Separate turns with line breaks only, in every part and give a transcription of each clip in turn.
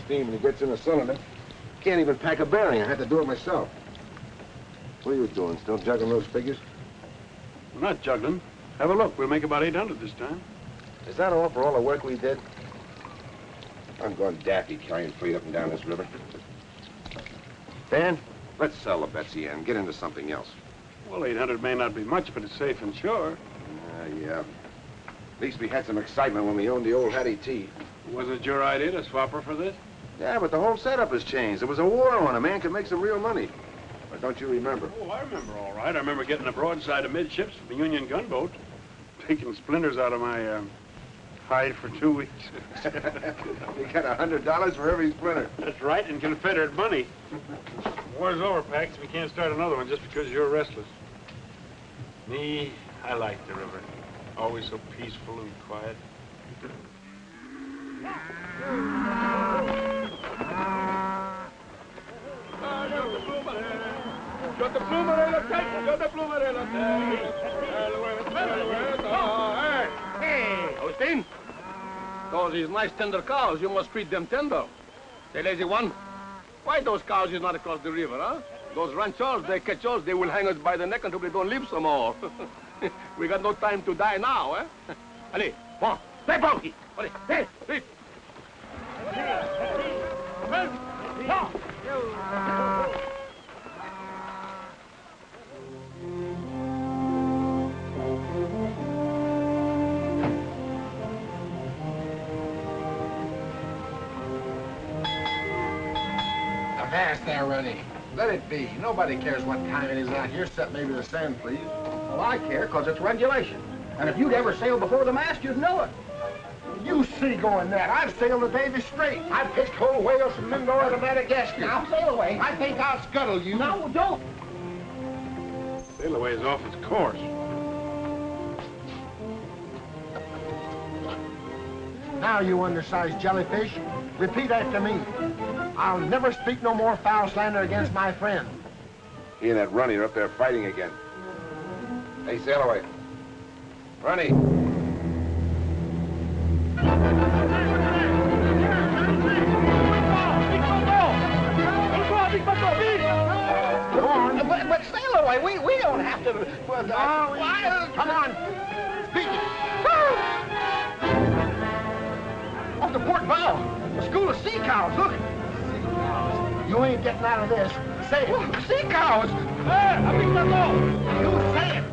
steam and he gets in a cylinder. Can't even pack a bearing. I had to do it myself. What are you doing? Still juggling those figures?
We're not juggling. Have a look. We'll make about 800 this time.
Is that all for all the work we did? I'm going daffy carrying freight up and down this river. Dan, let's sell the Betsy and get into something else.
Well, 800 may not be much, but it's safe and sure.
Yeah. At least we had some excitement when we owned the old Hattie T.
Wasn't it your idea to swap her for this?
Yeah, but the whole setup has changed. There was a war on. A man could make some real money. But don't you remember?
Oh, I remember all right. I remember getting a broadside amidships from the Union gunboat, taking splinters out of my hide for 2 weeks.
You got $100 for every splinter.
That's right, in Confederate money. War's over, Pax. We can't start another one just because you're restless. Me, I like the river. Always so peaceful and quiet.
Hey, Austin. Those is nice tender cows. You must treat them tender. Say, lazy one, why those cows is not across the river, huh? Those ranchers, they catch us, they will hang us by the neck until we don't live some more. We got no time to die now, eh? Allez, bon, stay funky. Allez, hey, hey.
Avast there, Rennie. Let it be. Nobody cares what time it is out here, except maybe the sand, please.
Well, I care, because it's regulation. And if you'd ever sailed before the mast, you'd know it.
You see going that. I've sailed the Davis Strait. I've pitched whole whales from Mindoro to Madagascar.
Now, sail away.
I think I'll scuttle you.
No, don't.
Sail away is off its course.
Now, you undersized jellyfish, repeat after me. I'll never speak no more foul slander against my friend. He and that Runny are up there fighting again. Hey, sail away. Runny.
Go on. But sail away. We don't have to.
Come on. Speak it. Off the port bow. A school of sea cows. Look. You ain't getting out of this. Say it. Sea cows. Hey, you say it.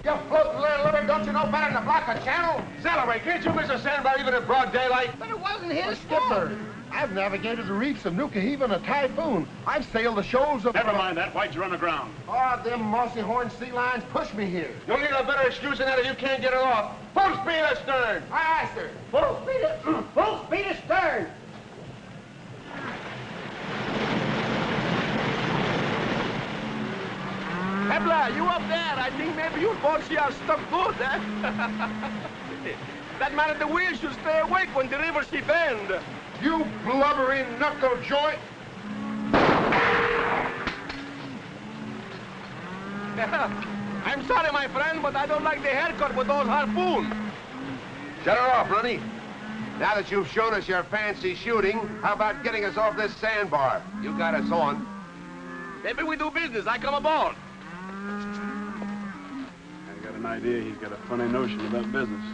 You floating little liver, don't you know better than to block a channel? Celebrate, can't you miss a sandbar even in broad daylight?
But it wasn't his
Skipper, I've navigated the reefs of Nuka Heave in a typhoon. I've sailed the shoals of...
Never mind that. Why'd you run aground?
Oh, them mossy horned sea lions pushed me here.
You'll need a better excuse than that if you can't get it off. Full speed astern!
Aye, aye, sir.
Full speed astern. Hebla, you up there? I think maybe you both see our stuff good, eh? That man at the wheel should stay awake when the river she bend.
You blubbering knuckle joint!
I'm sorry, my friend, but I don't like the haircut with those harpoons.
Shut her off, Runny. Now that you've shown us your fancy shooting, how about getting us off this sandbar? You got us on.
Maybe we do business. I come aboard.
I got an idea he's got a funny notion about business.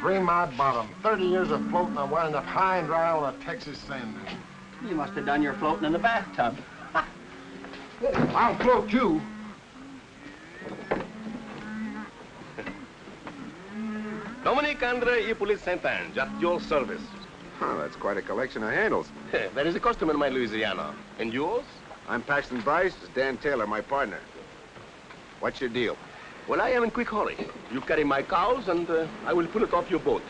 Bring my bottom. 30 years of floating, I'm winding up high and dry on a Texas sand dune.
You must have done your floating in the bathtub.
I'll float too.
Dominique Andre Hippolyte Saint-Ange, at your service.
Oh, that's quite a collection of handles.
That is a custom in my Louisiana. And yours?
I'm Paxton Bryce. It's Dan Taylor, my partner. What's your deal?
Well, I am in quick hurry. You carry my cows, and I will pull it off your boat.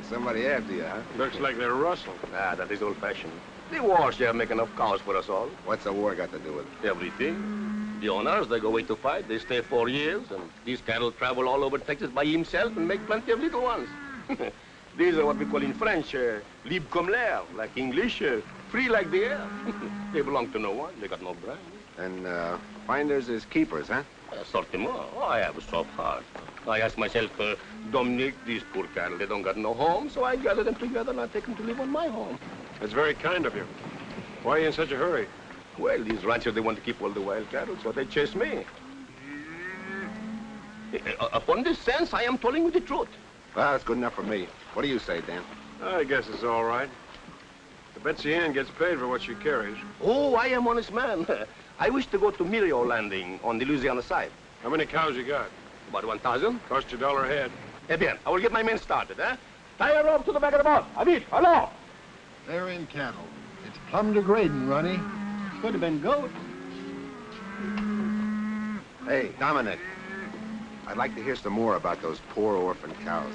Somebody after you, huh?
Looks like they're rustled.
Ah, that is old-fashioned. The war shall make enough cows for us all.
What's the war got to do with it?
Everything. The owners, they go away to fight. They stay 4 years, and these cattle travel all over Texas by himself and make plenty of little ones. These are what we call in French, libre comme l'air, like English, free like the air. They belong to no one. They got no brand.
And finders is keepers, huh?
Certainement. Oh, I have a soft heart. I ask myself, Dominique, these poor cattle, they don't got no home, so I gather them together and I take them to live on my home.
That's very kind of you. Why are you in such a hurry?
Well, these ranchers, they want to keep all the wild cattle, so they chase me. Upon this sense, I am telling you the truth.
Well, that's good enough for me. What do you say, Dan?
I guess it's all right. The Betsy Ann gets paid for what she carries.
Oh, I am honest man. I wish to go to Creole landing on the Louisiana side.
How many cows you got?
About 1,000.
Cost you $1 a head.
Eh bien, I will get my men started, eh? Tie a rope to the back of the boat. Avit, hello!
They're in cattle. It's plumb degrading, Ronnie.
Could have been goats.
Hey, Dominic. I'd like to hear some more about those poor orphan cows.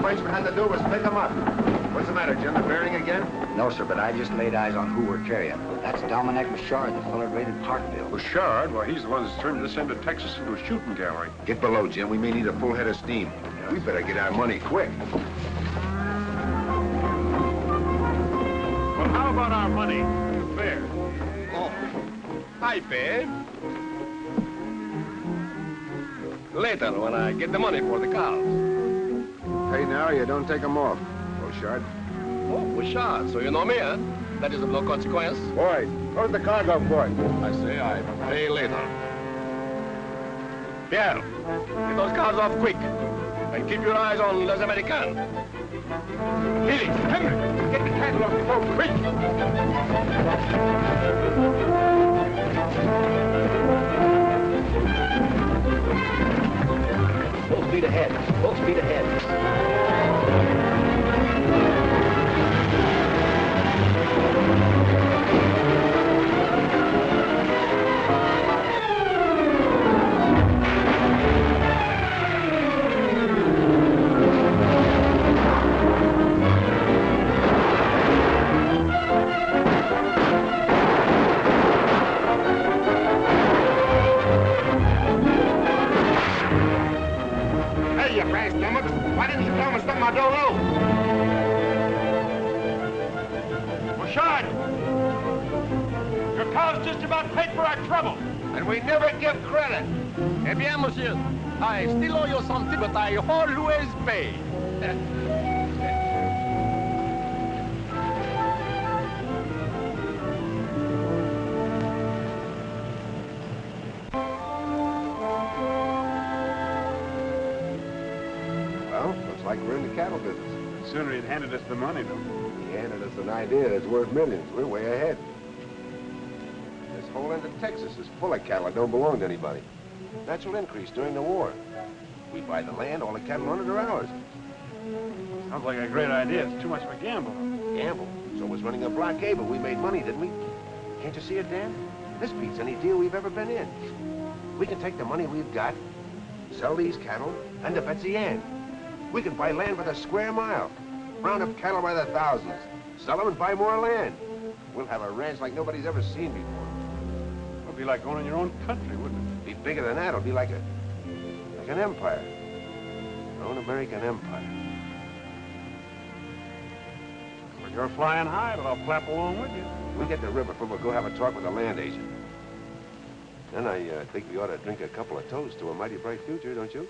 Frenchman had to do was pick them up. What's the matter, Jim? The bearing again?
No, sir, but I just laid eyes on who we're carrying. That's Dominique Beauchard, the fellow raided Parkville.
Beauchard? Well, he's the one that's turned this end of Texas into a shooting gallery.
Get below, Jim. We may need a full head of steam. We better get our money quick.
Well, how about our money? The fare.
Oh, I pay. Later, when I get the money for the cows.
Pay now or you don't take them off, Beauchard.
Oh, Beauchard, so you know me, huh? That is of no consequence.
Boy, load the cargo, boy.
I say I pay later. Pierre, get those cars off quick. And keep your eyes on Les Americains. Felix, Henry, get the cattle off the boat, quick!
Full speed ahead. Full speed ahead.
Why didn't you tell me something I don't know? Beauchard! Your cow's just about paid for our trouble. And we never give credit.
Eh bien, monsieur. I still owe you something, but I always pay.
Like we're in the cattle business.
Sooner he'd handed us the money, though.
He handed us an idea that's worth millions. We're way ahead. This whole end of Texas is full of cattle that don't belong to anybody. Natural increase during the war. We buy the land, all the cattle on it are ours.
Sounds like a great idea. It's too much of a gamble.
Gamble? So was running a blockade, but we made money, didn't we? Can't you see it, Dan? This beats any deal we've ever been in. We can take the money we've got, sell these cattle, and the Betsy Ann. We can buy land by the square mile, round up cattle by the thousands, sell them and buy more land. We'll have a ranch like nobody's ever seen before.
It'd be like owning your own country, wouldn't it?
Be bigger than that. It'll be like an empire. Our own American empire.
Well, you're flying high, but I'll clap along with you.
We get to Riverboat, we'll go have a talk with the land agent. Then I think we ought to drink a couple of toasts to a mighty bright future, don't you?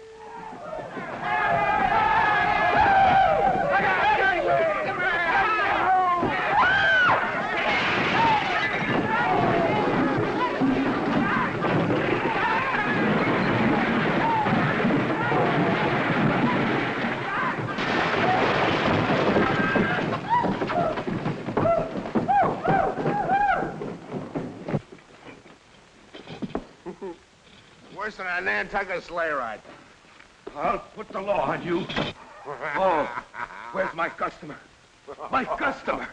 Worse than a Nantucket sleigh ride.
I'll put the law on you. Oh, where's my customer? My customer!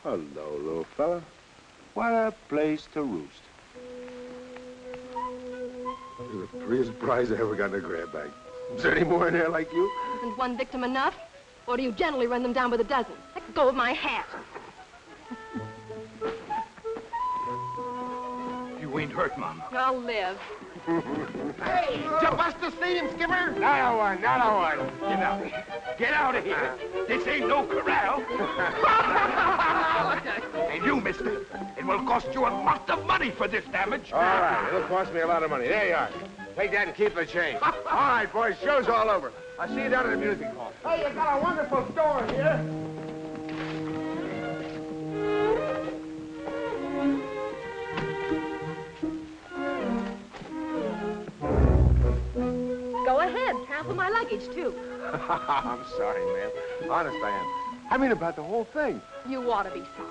Hello, little fella. What a place to roost. You're the prettiest prize I ever got in a grab bag. Is there any more in there like you?
Isn't one victim enough? Or do you generally run them down by the dozen? Let go of my hat.
You ain't hurt, Mama.
I'll live.
Hey, did you bust the seam, Skipper?
Not a one, not a one.
Get out of here. Get out of here. This ain't no corral. And you, mister, it will cost you a lot of money for this damage.
All right, it'll cost me a lot of money. There you are. Take that and keep the change. All right, boys, show's all over. I'll see you down at the music hall.
Hey, you got a wonderful store here.
Go ahead. Half of my luggage, too.
I'm sorry, ma'am. Honest, I am. I mean about the whole thing.
You ought to be sorry.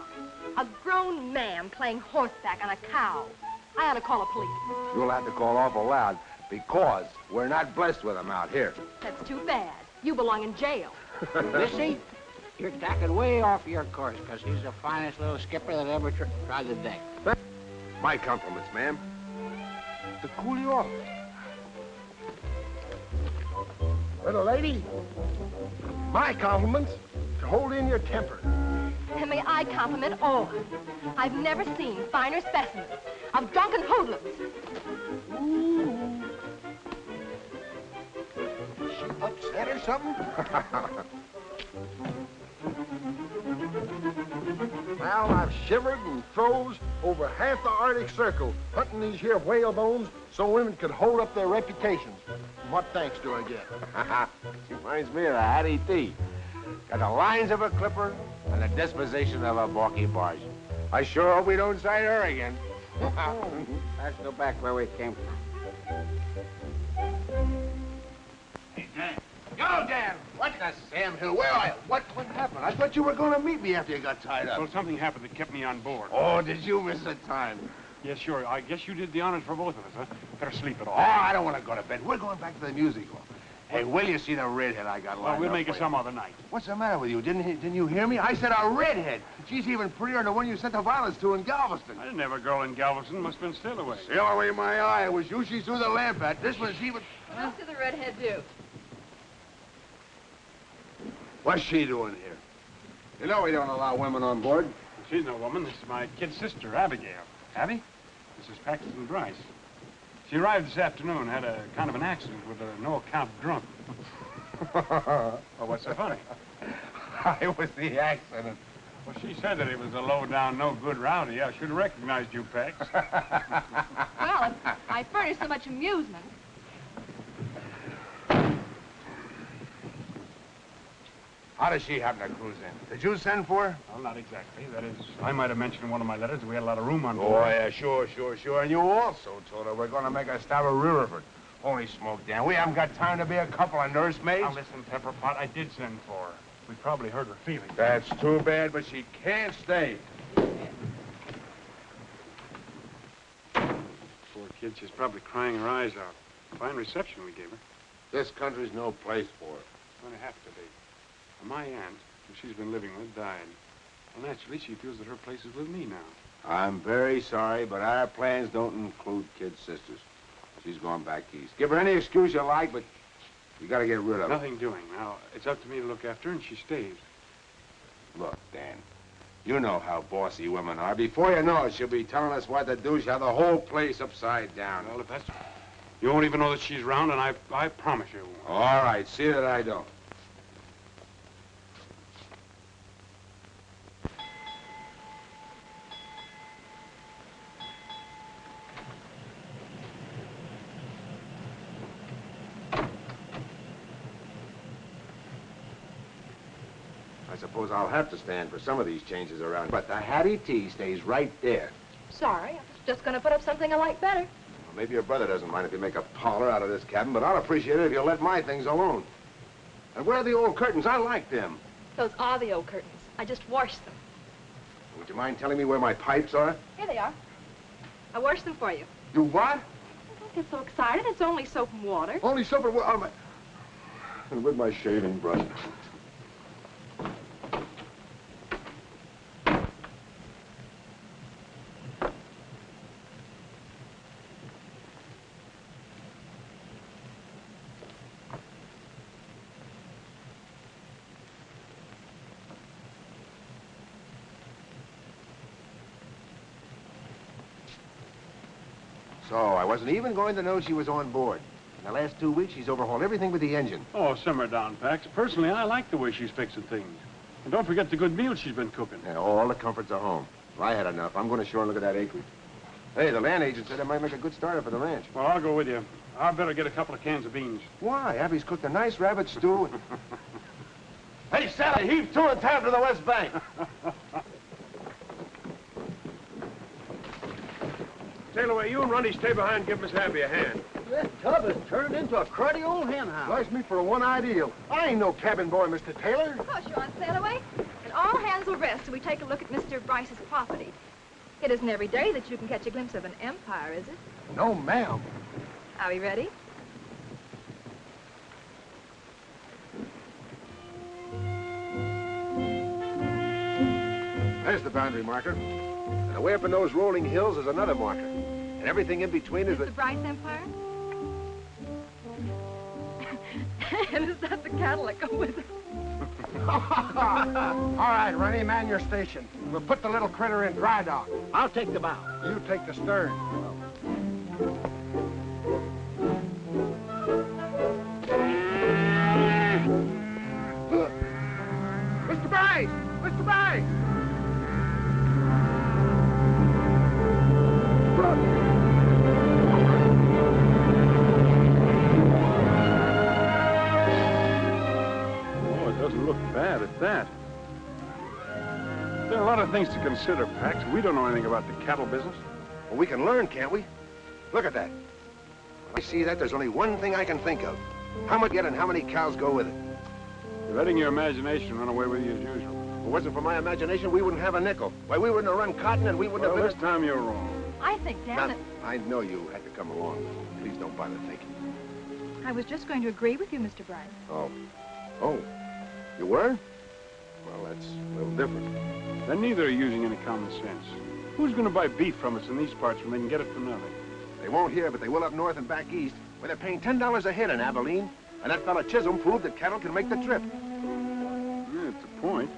A grown man playing horseback on a cow. I ought to call a police.
You'll have to call awful loud because we're not blessed with them out here.
That's too bad. You belong in jail.
Missy, you're tacking way off your course, because he's the finest little skipper that ever tried the deck.
My compliments, ma'am. To cool you off.
Little lady, my compliments to hold in your temper.
And may I compliment all. I've never seen finer specimens of drunken hoodlums.
Ooh. Is she upset or something?
Well, I've shivered and froze over half the Arctic Circle hunting these here whale bones so women could hold up their reputations. And what thanks do I get?
Reminds me of the Hattie T. Got the lines of a clipper and the disposition of a balky barge. I sure hope we don't sight her again.
Let's go back where we came from.
Hey, Dan. Yo, Dan.
What the Sam Hill? Where are you? What happened? I thought you were going to meet me after you got tied up.
Well, something happened that kept me on board.
Oh, did you miss the time?
Yes, sure. I guess you did the honors for both of us, huh? Better sleep it
Oh,
off.
I don't want to go to bed. We're going back to the music hall. Hey, will you see the redhead I got lined
Well, we'll
up
make it
for
some
you?
other night.
What's the matter with you? Didn't you hear me? I said a redhead. She's even prettier than the one you sent the violets to in Galveston.
I didn't have a girl in Galveston. Must have been still away.
Sail away my eye. It was you she threw the lamp at. This one's even...
What else did the redhead do?
What's she doing here? You know we don't allow women on board.
She's no woman. This is my kid sister, Abigail. Abby? This is Paxton Bryce. She arrived this afternoon, had a kind of an accident with a no-account drunk. Well, what's so funny?
It was the accident.
Well, she said that it was a low-down, no-good rowdy. I should have recognized you, Pax.
Well, if I furnish so much amusement.
How does she happen to cruise in? Did you send for her?
Well, not exactly. That is, I might have mentioned in one of my letters that we had a lot of room on
Oh,
board.
yeah, sure. And you also told her we're going to make a stop at Riverboat. Holy smoke, Dan. We haven't got time to be a couple of nursemaids.
Now, listen, Pepperpot, I did send for her. We probably hurt her feelings.
That's too bad, but she can't stay.
Poor kid, she's probably crying her eyes out. Fine reception we gave her.
This country's no place for her.
It's going to have to be. My aunt, who she's been living with, died. Well, naturally, she feels that her place is with me now.
I'm very sorry, but our plans don't include kid sisters. She's going back east. Give her any excuse you like, but you got to get rid of her.
Nothing doing. Now, it's up to me to look after her, and she stays.
Look, Dan, you know how bossy women are. Before you know it, she'll be telling us what to do. She'll have the whole place upside down.
Well, if that's... You won't even know that she's around, and I promise you won't.
All right, see that I don't. I suppose I'll have to stand for some of these changes around. But the Hattie T stays right there.
Sorry, I was just going to put up something I like better.
Well, maybe your brother doesn't mind if you make a parlor out of this cabin, but I'll appreciate it if you'll let my things alone. And where are the old curtains? I like them.
Those are the old curtains. I just washed them.
Would you mind telling me where my pipes are?
Here they are. I washed them for you.
You what?
Don't get so excited. It's only soap and water.
Only soap and water. And with my shaving brush. So I wasn't even going to know she was on board. In the last 2 weeks, she's overhauled everything with the engine.
Oh, simmer down, Pax. Personally, I like the way she's fixing things. And don't forget the good meals she's been cooking.
Yeah, all the comforts are home. If I had enough, I'm going ashore and look at that acreage. Hey, the land agent said it might make a good starter for the ranch.
Well, I'll go with you. I better get a couple of cans of beans.
Why? Abby's cooked a nice rabbit stew.
Hey, Sally, heave to and tab to the west bank.
Sail away, you and Runty stay behind and give Miss Abby a hand.
This tub has turned into a cruddy old hen house.
Bless me for one ideal. I ain't no cabin boy, Mr. Taylor.
Of course you're on sail away. And all hands will rest till we take a look at Mr. Bryce's property. It isn't every day that you can catch a glimpse of an empire, is it?
No, ma'am.
Are we ready?
There's the boundary marker. And away up in those rolling hills is another marker. And everything in between is
the Bryce Empire? And is that the cattle that go with it?
All right, Rennie, man your station. We'll put the little critter in dry dock.
I'll take the bow.
You take the stern. Mr. Bryce! Mr. Bryce!
Oh, it doesn't look bad at that. There are a lot of things to consider, Pax. We don't know anything about the cattle business.
Well, we can learn, can't we? Look at that. When I see that, there's only one thing I can think of. How much get and how many cows go with it?
You're letting your imagination run away with you as usual.
If it wasn't for my imagination, we wouldn't have a nickel. Why, we wouldn't have run cotton and we wouldn't
Well,
have
this time you're wrong.
I think, Dan,
Now,
that
I know you had to come along. Please don't bother thinking.
I was just going to agree with you, Mr. Bryce.
Oh. Oh. You were? Well, that's a little different.
Then neither are using any common sense. Who's going to buy beef from us in these parts when they can get it for nothing?
They won't here, but they will up north and back east, where they're paying $10 a head in Abilene. And that fella Chisholm proved that cattle can make the trip.
Yeah, it's a point.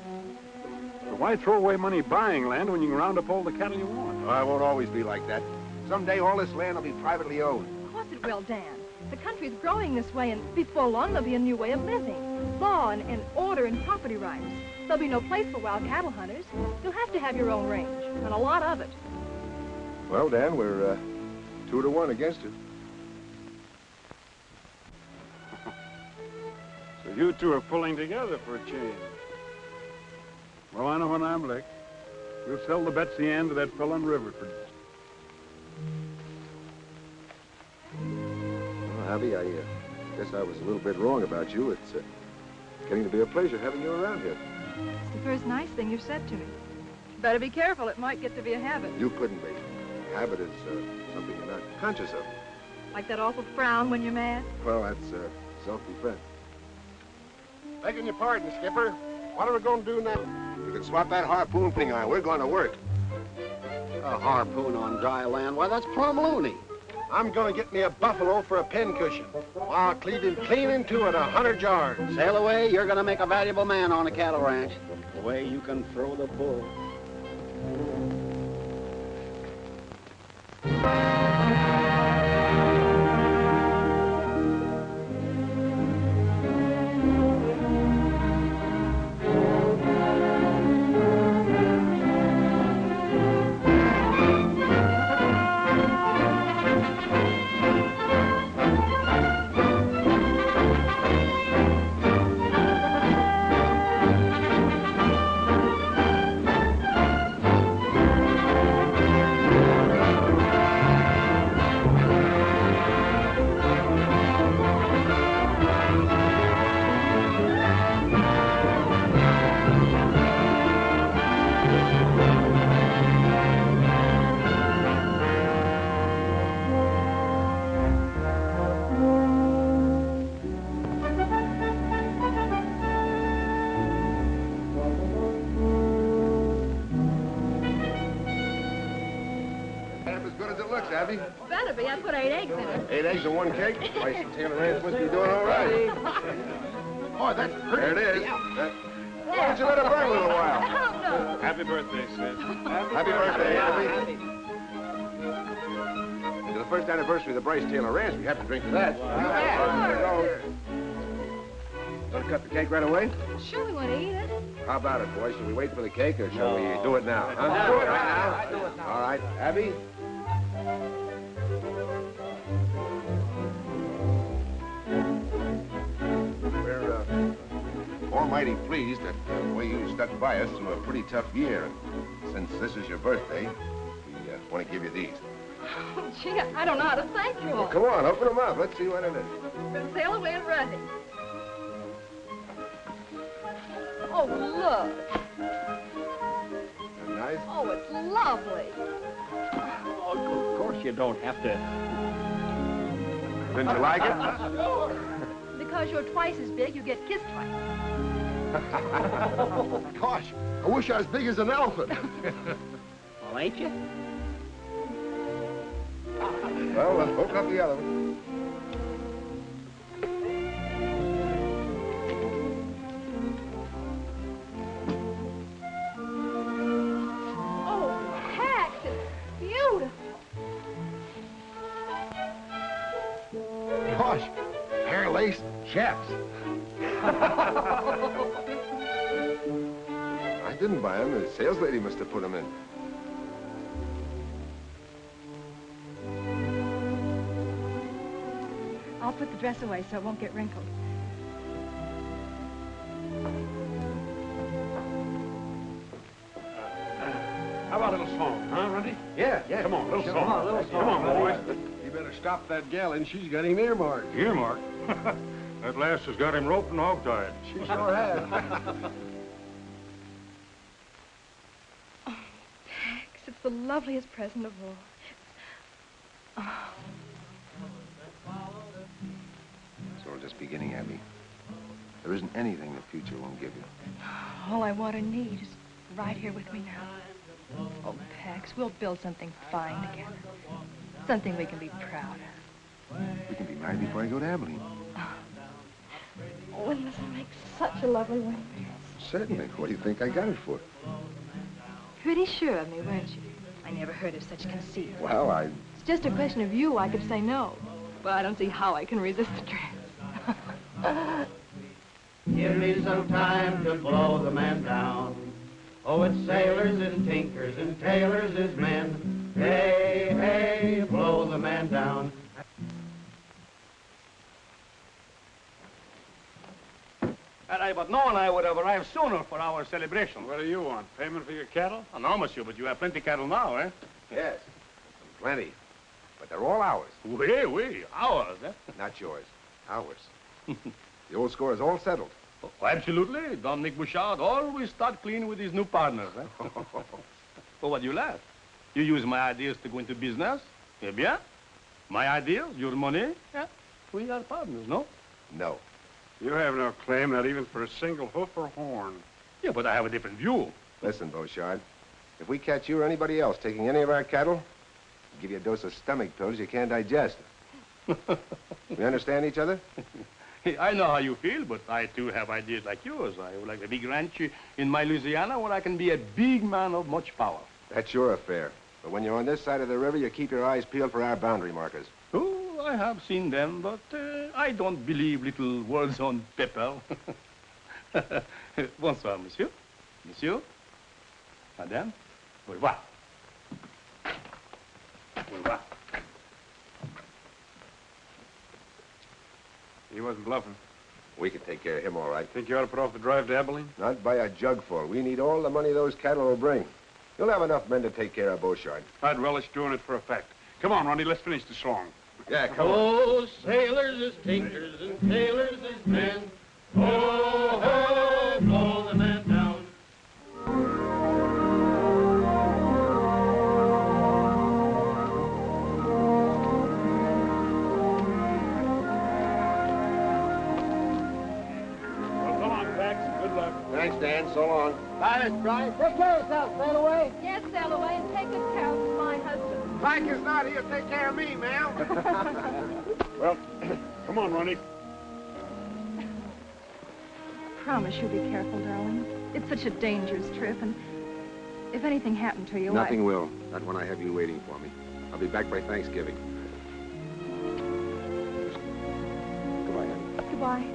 But why throw away money buying land when you can round up all the cattle you want?
Oh, it won't always be like that. Someday all this land will be privately owned.
Of course it will, Dan. The country's growing this way, and before long there'll be a new way of living. Law and order and property rights. There'll be no place for wild cattle hunters. You'll have to have your own range, and a lot of it.
Well, Dan, we're 2 to 1 against it.
So you two are pulling together for a change. Well, I know when I'm licked. We'll sell the Betsy Ann to that fellow in Riverford.
Well, Abby, I guess I was a little bit wrong about you. It's getting to be a pleasure having you around here.
It's the first nice thing you've said to me. Better be careful. It might get to be a habit.
You couldn't be. Habit is something you're not conscious of.
Like that awful frown when you're mad.
Well, that's self-defense.
Begging your pardon, Skipper. What are we going to do now?
You can swap that harpoon thing on. We're going to work.
A harpoon on dry land? Why, that's plumb loony.
I'm going to get me a buffalo for a pincushion. I'll cleave him clean into it 100 yards.
Sail away, you're going to make a valuable man on a cattle ranch. The way you can throw the bull.
Abby?
Better be. I put 8 eggs in it.
8 eggs in 1 cake? Bryce and Taylor Ranch must be doing all right.
Boy, that's pretty.
There it is. Why don't you let it burn a little while?
I don't know.
Happy birthday, Sid.
Happy birthday, Abby. the first anniversary of the Bryce Taylor Ranch. We have to drink to that.
Sure.
Gonna cut the cake right away?
Sure, we want to eat it.
How about it, boys? Shall we wait for the cake, or shall we do it now? Huh?
Do it right now.
All right. Abby? We're almighty pleased at the way you stuck by us through a pretty tough year. And since this is your birthday, we want to give you these.
Oh, gee, I don't know how to thank you all.
Well, come on, open them up. Let's see what it is.
Sail away and run it. Oh, look.
Isn't that nice?
Oh, it's lovely.
Oh, of course you don't have to.
Didn't you like it?
Sure. Because you're twice as big, you get kissed twice.
Gosh, I wish I was big as an elephant.
Well, ain't you?
Well, open up the other one.
Oh, Pax, it's beautiful.
Gosh, hair lace, chaps.
I didn't buy them. The sales lady must have put them in.
I'll put the dress away so it won't get wrinkled.
How about a little song, huh, Runty?
Yeah.
Come on, little song. Come on, boys.
You better stop that gal, and she's got him earmarked.
Earmark? That lass has got him roped and hog-tied.
She sure has.
Oh, Pax, it's the loveliest present of all. Oh.
It's all just beginning, Abby. There isn't anything the future won't give you.
All I want or need is right here with me now. Oh, Pax, we'll build something fine together. Something we can be proud of.
We can be married before I go to Abilene.
Oh, wouldn't this make such a lovely ring?
Certainly. What do you think I got it for?
Pretty sure of me, weren't you? I never heard of such conceit.
Well,
It's just a question of you. I could say no. But I don't see how I can resist the dress.
Give me some time to blow the man down. Oh, it's sailors and tinkers and tailors is men. Hey, hey, blow the man down.
But no one I would have arrived sooner for our celebration.
What do you want? Payment for your cattle?
Oh, no, monsieur, but you have plenty cattle now, eh?
yes, plenty. But they're all ours.
Oui, ours, eh?
Not yours. Ours. The old score is all settled.
Oh, absolutely. Dominique Beauchard always start clean with his new partners, eh? Well, what do you laugh? You use my ideas to go into business? Eh bien? My ideas, your money? Yeah. We are partners, no?
No.
You have no claim, not even for a single hoof or horn.
Yeah, but I have a different view.
Listen, Beauchard. If we catch you or anybody else taking any of our cattle, we'll give you a dose of stomach pills you can't digest. We understand each other?
I know how you feel, but I too have ideas like yours. I would like a big ranch in my Louisiana where I can be a big man of much power.
That's your affair. But when you're on this side of the river, you keep your eyes peeled for our boundary markers.
Oh, I have seen them, but I don't believe little words on paper. Bonsoir, monsieur. Monsieur. Madame. Au revoir. Au revoir.
He wasn't bluffing.
We can take care of him all right.
Think you ought to put off the drive to Abilene?
Not by a jugful. We need all the money those cattle will bring. You'll have enough men to take care of Beauchard.
I'd relish doing it for a fact. Come on, Ronnie, let's finish the song.
Yeah, come on.
Oh, sailors is tinkers and tailors is men. Oh, ho, blow the man down.
Well, so long, Pax. Good luck.
Thanks, Dan. So long.
Bye, Miss Bryce. Take care of yourself. Sail away.
Yes, sail away and take good care of my husband.
Mike is not here. Take care of me, ma'am.
Well, come on, Ronnie.
Promise you'll be careful, darling. It's such a dangerous trip, and if anything happened to you,
Nothing will. Not when I have you waiting for me. I'll be back by Thanksgiving.
Why?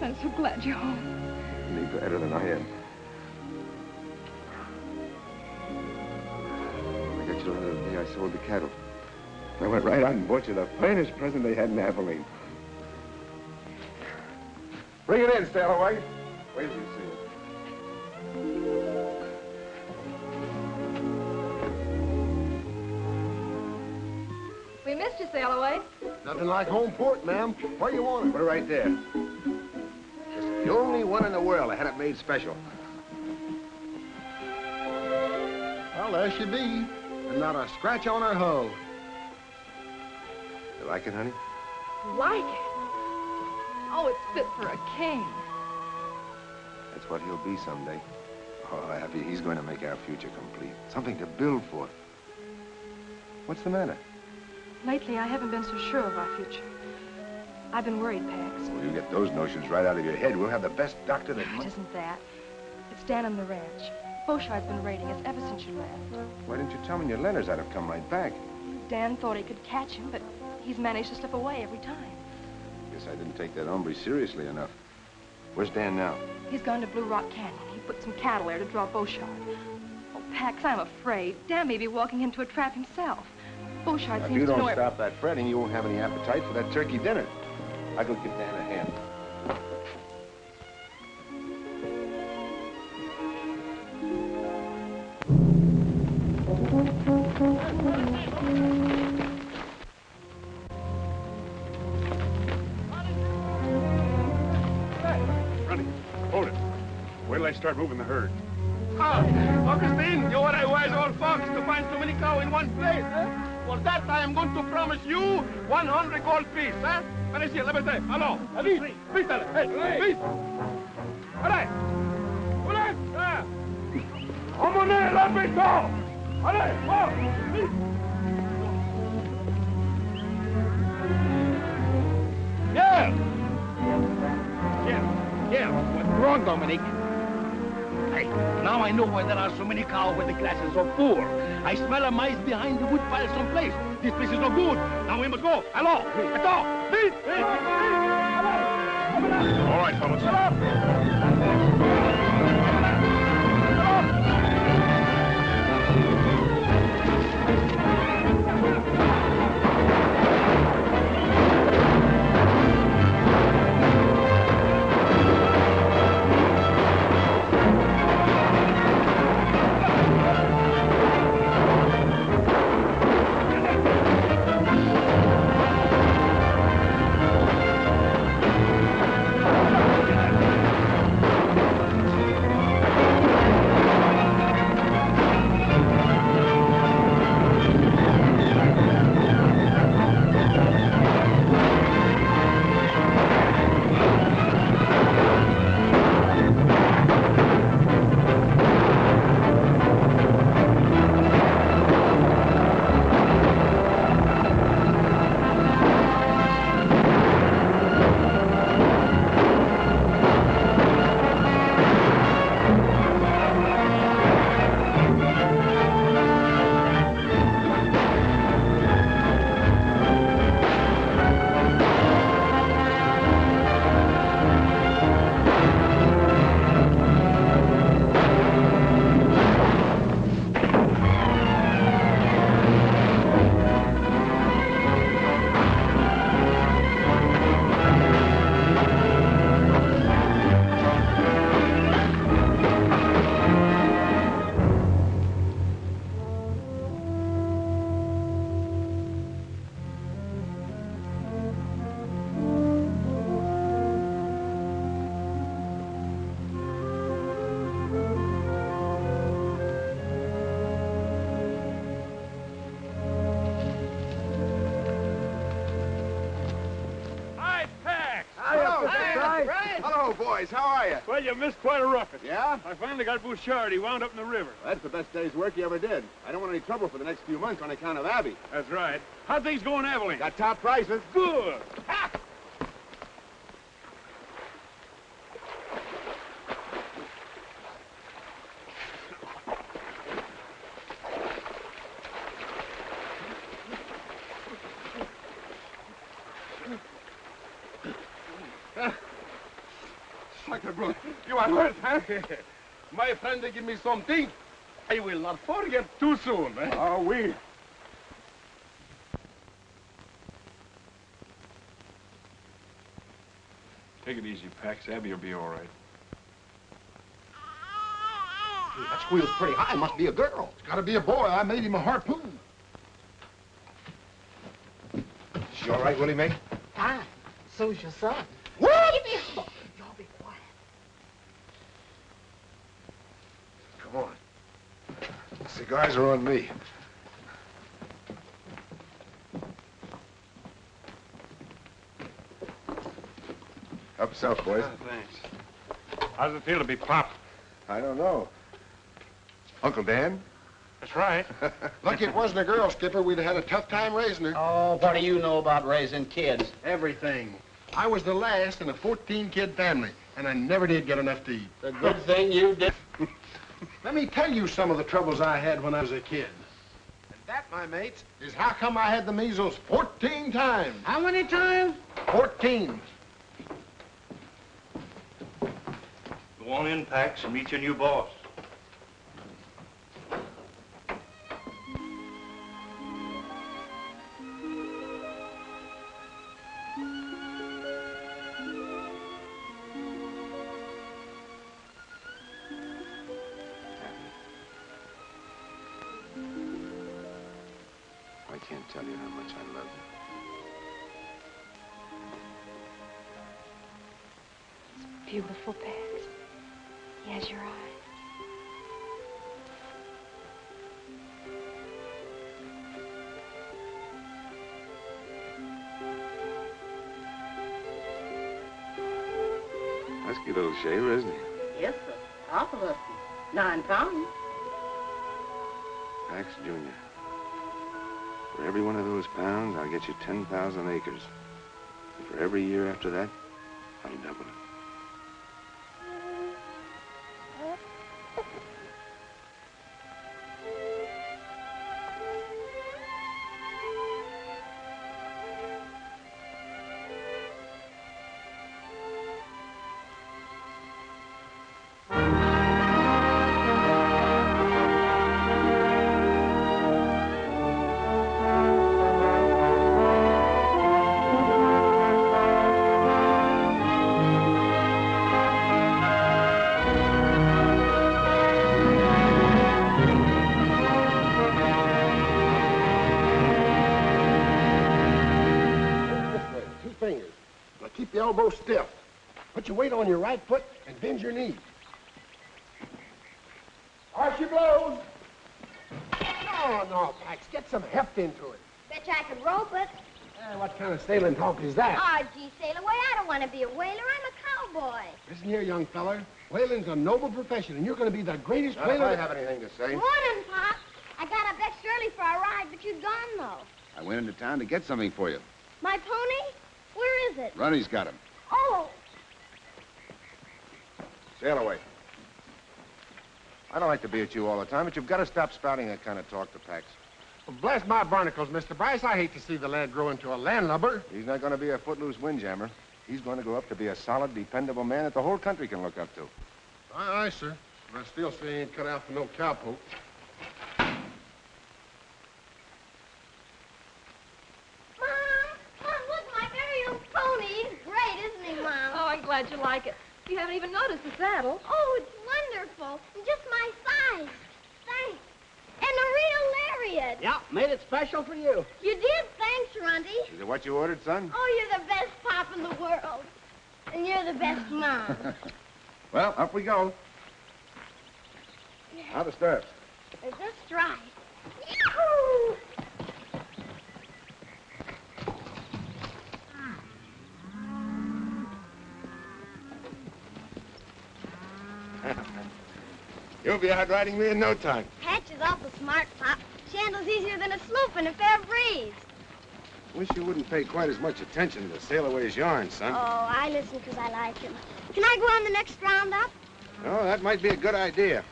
I'm so glad you're home.
Any better than I am. I got you the other day I sold the cattle. I went right out and bought you the finest present they had in Abilene. Bring it in, Stallaway. Wait till you see it.
We missed you, Stallaway.
Nothing like home port, ma'am. Where you want it?
Put it right there. It's the only one in the world I had it made special.
Well, there she be. And not a scratch on her hull.
You like it, honey?
Like it? Oh, it's fit for a king.
That's what he'll be someday. Oh, Abby, he's going to make our future complete. Something to build for. What's the matter?
Lately, I haven't been so sure of our future. I've been worried, Pax.
Well, you get those notions right out of your head. We'll have the best doctor that...
It isn't that. It's Dan on the ranch. Beauchard's been raiding us ever since you left.
Why didn't you tell me your letters? I'd have come right back.
Dan thought he could catch him, but he's managed to slip away every time.
Guess I didn't take that hombre seriously enough. Where's Dan now?
He's gone to Blue Rock Canyon. He put some cattle there to draw Beauchard. Oh, Pax, I'm afraid. Dan may be walking into a trap himself. Beauchard
If
seems
you
to know
don't stop that fretting, you won't have any appetite for that turkey dinner. I'll go give Dan a hand.
Running. Hold it. Wait till I start moving the herd.
Augustine, you are a wise old fox to find so many cows in one place, eh? For that, I am going to promise you 100 gold piece, eh? Allez, let me say, hello. Vite, vite, hey, vite. Allez. Allez, ah. Emmenez la béton. Allez, oh, vite. Yeah. What's wrong, Dominique? Hey, now I know why there are so many cows when the grass is so poor. I smell a mice behind the wood pile someplace. This place is no good. Now we must go. Hello. Attends. Vite.
All right, fellas.
Bryce.
Hello, boys. How are you?
Well, you missed quite a roughing.
Yeah?
I finally got Beauchard. He wound up in the river.
Well, that's the best day's work you ever did. I don't want any trouble for the next few months on account of Abby.
That's right. How'd things go in Abilene?
Got top prices.
Good.
Ha!
Sucker, bro. You are hurt, huh? My friend, they give me something. I will not forget too soon. Eh?
Oh, we.
Take it easy, Pax. Abby will be all right.
That squeal's pretty high. Must be a girl. It's gotta be a boy. I made him a harpoon.
She all right, Willie Mae?
Fine. So's your son.
What?
Y'all be quiet.
Come on. Cigars are on me. Up south, boys.
Thanks. How's it feel to be Pop?
I don't know. Uncle Dan?
That's right.
Lucky it wasn't a girl, Skipper. We'd have had a tough time raising her.
Oh, what do you know about raising kids?
Everything. I was the last in a 14-kid family, and I never did get enough to eat.
The good thing you did.
Let me tell you some of the troubles I had when I was a kid. And that, my mates, is how come I had the measles 14 times.
How many times?
14.
Go on in, Pax, and meet your new boss.
I can't tell you how much I love you.
Beautiful, Pax. He has your eyes.
Husky little shaver, isn't he?
Yes, sir. Awful husky. 9 pounds.
Pax Jr. For every one of those pounds, I'll get you 10,000 acres. And for every year after that, I'll double it.
Keep the elbow stiff. Put your weight on your right foot and bend your knee. Arch your blows. No, Pax. Get some heft into it.
Bet you I could rope it.
What kind of sailing talk is that?
Oh, gee, sail away. I don't want to be a whaler. I'm a cowboy.
Listen here, young feller. Whaling's a noble profession, and you're going to be the greatest
Not
whaler.
if I have anything to say.
Morning, Pop. I got up extra early for a ride, but you're gone, though.
I went into town to get something for you.
My pony? Where is it?
Ronnie's got him.
Oh,
Sail away. I don't like to be at you all the time, but you've got to stop spouting that kind of talk to Pax.
Well, bless my barnacles, Mr. Bryce. I hate to see the lad grow into a landlubber.
He's not going to be a footloose windjammer. He's going to grow up to be a solid, dependable man that the whole country can look up to.
Aye, aye, sir. But I still say he ain't cut out for no cowpoke.
Mom, look, my very own pony. He's great, isn't he, Mom?
Oh, I'm glad you like it. You haven't even noticed the saddle.
Oh, it's wonderful. And just my size. Thanks. And a real lariat.
Yeah, made it special for you.
You did. Thanks, Runty.
Is it what you ordered, son?
Oh, you're the best pop in the world. And you're the best mom.
Well, up we go. How the stirrups?
They're just right. Yahoo!
You'll be out riding me in no time.
Patch is awful smart, Pop. She handles easier than a sloop in a fair breeze.
Wish you wouldn't pay quite as much attention to Sail Away's yarn, son.
Oh, I listen because I like him. Can I go on the next roundup?
Oh, that might be a good idea.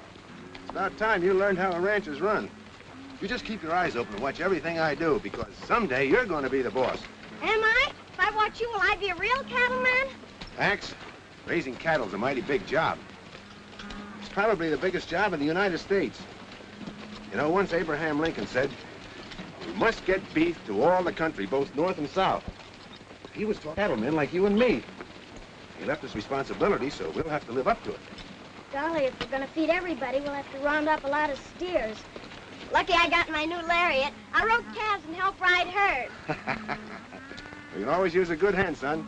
It's about time you learned how a ranch is run. You just keep your eyes open and watch everything I do, because someday you're going to be the boss.
Am I? If I watch you, will I be a real cattleman?
Max, raising cattle's a mighty big job. It's probably the biggest job in the United States. You know, once Abraham Lincoln said, "We must get beef to all the country, both north and south." He was talking to cattlemen like you and me. He left us responsibility, so we'll have to live up to it.
Golly, if we're going to feed everybody, we'll have to round up a lot of steers. Lucky I got my new lariat. I rope calves and help ride herd.
You can always use a good hand, son.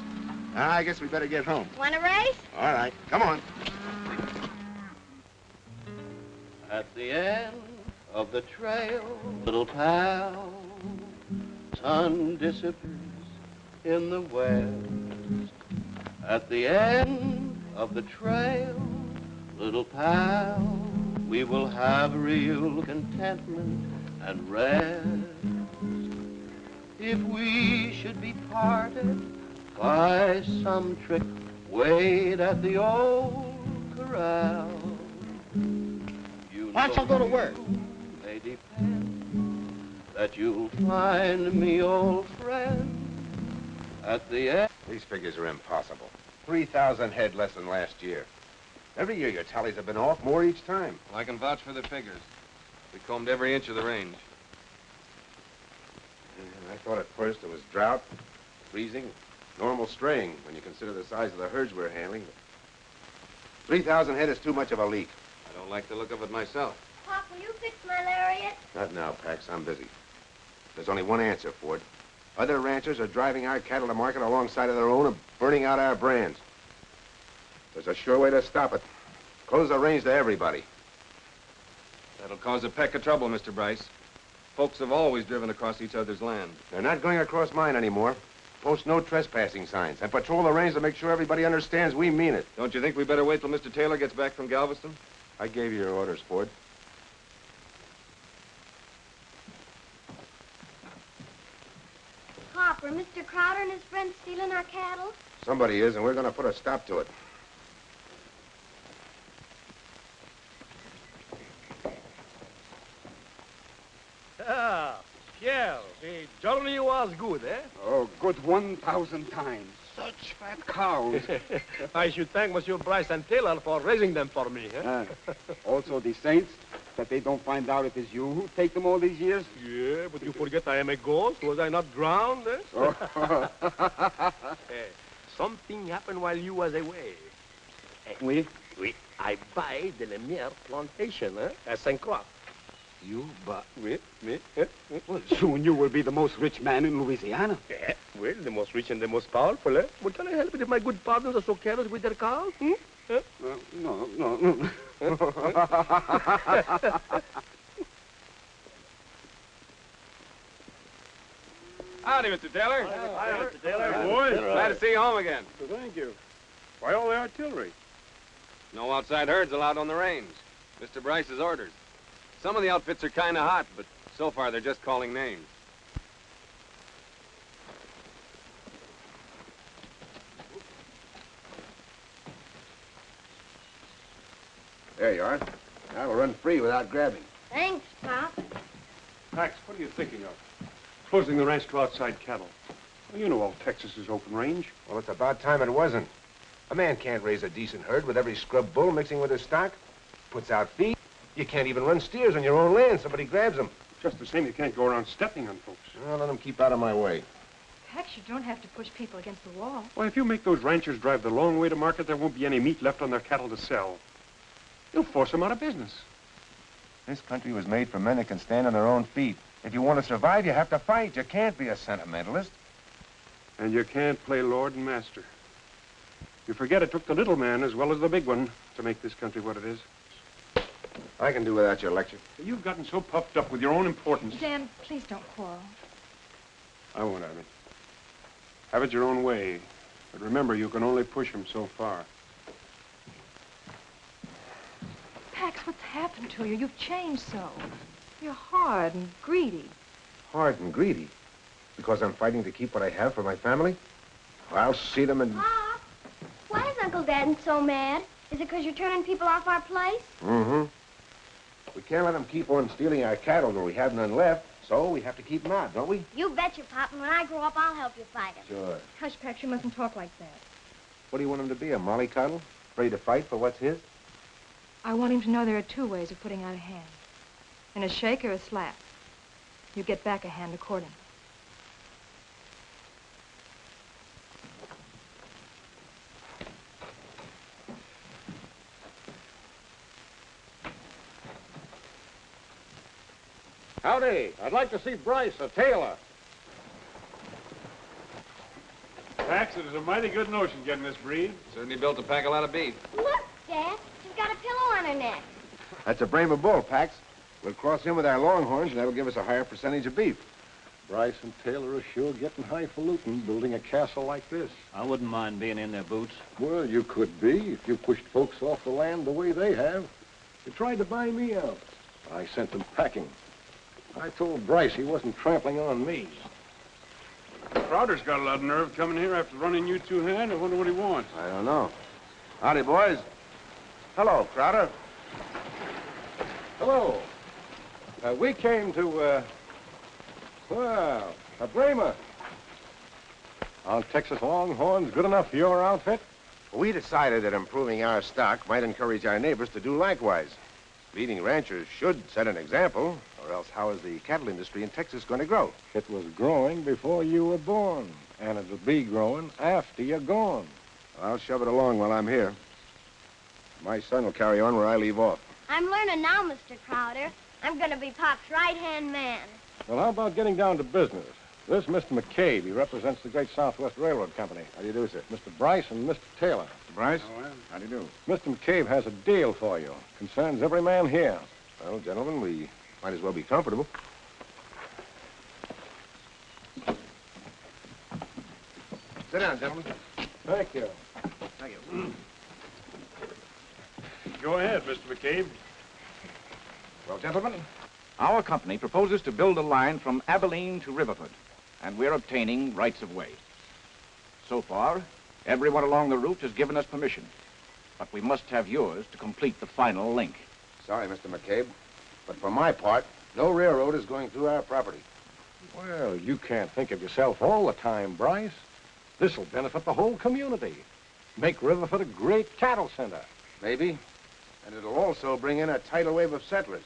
I guess we better get home.
Want a race?
All right, come on.
At the end of the trail, little pal, sun disappears in the west. At the end of the trail, little pal, we will have real contentment and rest. If we should be parted by some trick, wait at the old corral.
Why don't you go to work?
May depend that you'll find me, old friend, at the end.
These figures are impossible. 3,000 head less than last year. Every year your tallies have been off more each time.
Well, I can vouch for the figures. We combed every inch of the range.
I thought at first it was drought, freezing, normal straying when you consider the size of the herds we're handling. 3,000 head is too much of a leak.
I don't like the look of it myself.
Pop, will you fix my lariat?
Not now, Pax. I'm busy. There's only one answer, Ford. Other ranchers are driving our cattle to market alongside of their own and burning out our brands. There's a sure way to stop it. Close the range to everybody.
That'll cause a peck of trouble, Mr. Bryce. Folks have always driven across each other's land.
They're not going across mine anymore. Post no trespassing signs and patrol the range to make sure everybody understands we mean it.
Don't you think we better wait till Mr. Taylor gets back from Galveston?
I gave you your orders, Ford.
Pop, are Mr. Crowder and his friends stealing our cattle?
Somebody is, and we're going to put a stop to it.
Ah, Pierre, the journey was good, eh?
Oh, good 1,000 times. Such fat cows.
I should thank Monsieur Bryce and Taylor for raising them for me, eh?
Also the saints, that they don't find out it is you who take them all these years.
Yeah, but you forget I am a ghost. Was I not drowned, eh?
Oh.
Something happened while you was away.
Oui?
Oui. I buy the Lemire plantation, at St. Croix.
You, but... Oui. Well, soon you will be the most rich man in Louisiana.
Yeah, well, the most rich and the most powerful, eh? But can I help it if my good partners are so careless with their cows?
No.
Howdy, Mr. Taylor.
Hi, Mr. Taylor.
Boys, glad to see you home again.
Thank you. Why all the artillery?
No outside herds allowed on the range. Mr. Bryce's orders. Some of the outfits are kind of hot, but so far they're just calling names.
There you are. Now we'll run free without grabbing.
Thanks, Pop.
Pax, what are you thinking of? Closing the ranch to outside cattle. Well, you know all Texas is open range.
Well, it's about time it wasn't. A man can't raise a decent herd with every scrub bull mixing with his stock. Puts out feed. You can't even run steers on your own land. Somebody grabs them.
Just the same, you can't go around stepping on folks.
Well, let them keep out of my way.
Heck, you don't have to push people against the wall.
Well, if you make those ranchers drive the long way to market, there won't be any meat left on their cattle to sell. You'll force them out of business.
This country was made for men that can stand on their own feet. If you want to survive, you have to fight. You can't be a sentimentalist.
And you can't play lord and master. You forget it took the little man as well as the big one to make this country what it is.
I can do without your lecture.
You've gotten so puffed up with your own importance.
Dan, please don't quarrel.
I won't have it. Have it your own way. But remember, you can only push him so far.
Pax, what's happened to you? You've changed so. You're hard and greedy.
Hard and greedy? Because I'm fighting to keep what I have for my family? Well, I'll see them and...
Pop, why is Uncle Dad so mad? Is it because you're turning people off our place?
Mm-hmm. We can't let them keep on stealing our cattle when we have none left, so we have to keep them out, don't we?
You betcha, Pop, and when I grow up, I'll help you fight him.
Sure.
Hush, Pax, you mustn't talk like that.
What do you want him to be, a mollycoddle? Afraid to fight for what's his?
I want him to know there are two ways of putting out a hand. In a shake or a slap. You get back a hand accordingly.
Howdy. I'd like to see Bryce, a tailor.
Pax, it is a mighty good notion getting this breed.
Certainly built to pack a lot of beef.
Look, Dad, she's got a pillow on her neck.
That's a Brahma bull, Pax. We'll cross in with our longhorns, and that'll give us a higher percentage of beef.
Bryce and Taylor are sure getting highfalutin building a castle like this.
I wouldn't mind being in their boots.
Well, you could be if you pushed folks off the land the way they have. They tried to buy me out. I sent them packing. I told Bryce he wasn't trampling on me.
Crowder's got a lot of nerve coming here after running you two-hand. I wonder what he wants.
I don't know. Howdy, boys. Hello, Crowder.
Hello. We came to, well, a Brahma. Are Texas Longhorns good enough for your outfit?
We decided that improving our stock might encourage our neighbors to do likewise. Leading ranchers should set an example, or else how is the cattle industry in Texas going to grow?
It was growing before you were born, and it'll be growing after you're gone.
I'll shove it along while I'm here. My son will carry on where I leave off.
I'm learning now, Mr. Crowder. I'm going to be Pop's right-hand man.
Well, how about getting down to business? This Mr. McCabe. He represents the Great Southwest Railroad Company.
How do you do, sir?
Mr. Bryce and Mr. Taylor.
Mr. Bryce?
Oh, well.
How do you do?
Mr. McCabe has a deal for you. Concerns every man here.
Well, gentlemen, we might as well be comfortable. Sit down, gentlemen.
Thank you.
Thank you.
Go ahead, Mr. McCabe.
Well, gentlemen,
Our company proposes to build a line from Abilene to Riverboat, and we're obtaining rights of way. So far, everyone along the route has given us permission, but we must have yours to complete the final link.
sorry, Mr. McCabe, but for my part, no railroad is going through our property.
Well, you can't think of yourself all the time, Bryce. This'll benefit the whole community. Make Riverford a great cattle center.
Maybe. And it'll also bring in a tidal wave of settlers.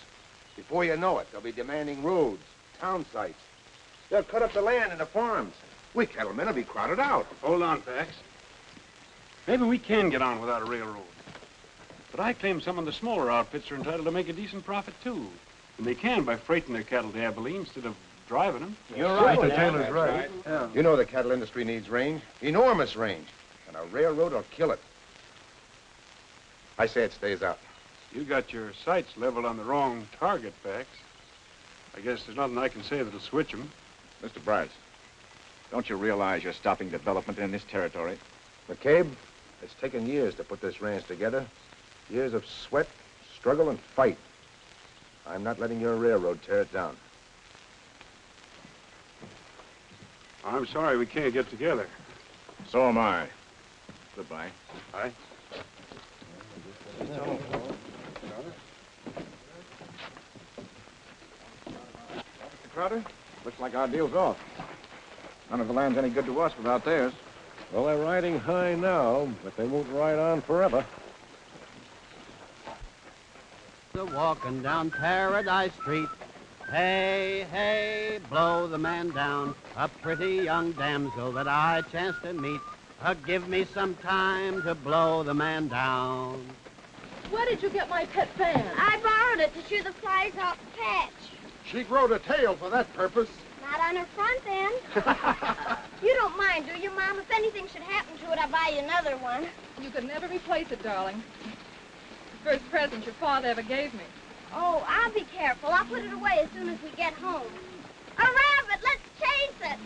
Before you know it, they'll be demanding roads, town sites. They'll cut up the land into farms. We cattlemen will be crowded out.
Hold on, Pax. Maybe we can get on without a railroad. But I claim some of the smaller outfits are entitled to make a decent profit, too. And they can by freighting their cattle to Abilene instead of driving them.
You're right, Mr. Taylor's right.
Yeah.
You know the cattle industry needs range, enormous range, and a railroad will kill it. I say it stays out.
You got your sights leveled on the wrong target, Pax. I guess there's nothing I can say that'll switch them.
Mr. Bryce, don't you realize you're stopping development in this territory?
McCabe, it's taken years to put this ranch together. Years of sweat, struggle, and fight. I'm not letting your railroad tear it down.
I'm sorry we can't get together.
So am I. Goodbye.
Aye.
Mr. Crowder, looks like our deal's off. None of the land's any good to us without theirs.
Well, they're riding high now, but they won't ride on forever.
Walking down Paradise Street. Hey, hey, blow the man down. A pretty young damsel that I chanced to meet. Give me some time to blow the man down.
Where did you get my pet fan?
I borrowed it to shoo the flies off the patch.
She growed a tail for that purpose.
Not on her front end. You don't mind, do you, Mom? If anything should happen to it, I'll buy you another one.
You could never replace it, darling. The first present your father ever gave me.
Oh, I'll be careful. I'll put it away as soon as we get home. A rabbit! Let's chase it!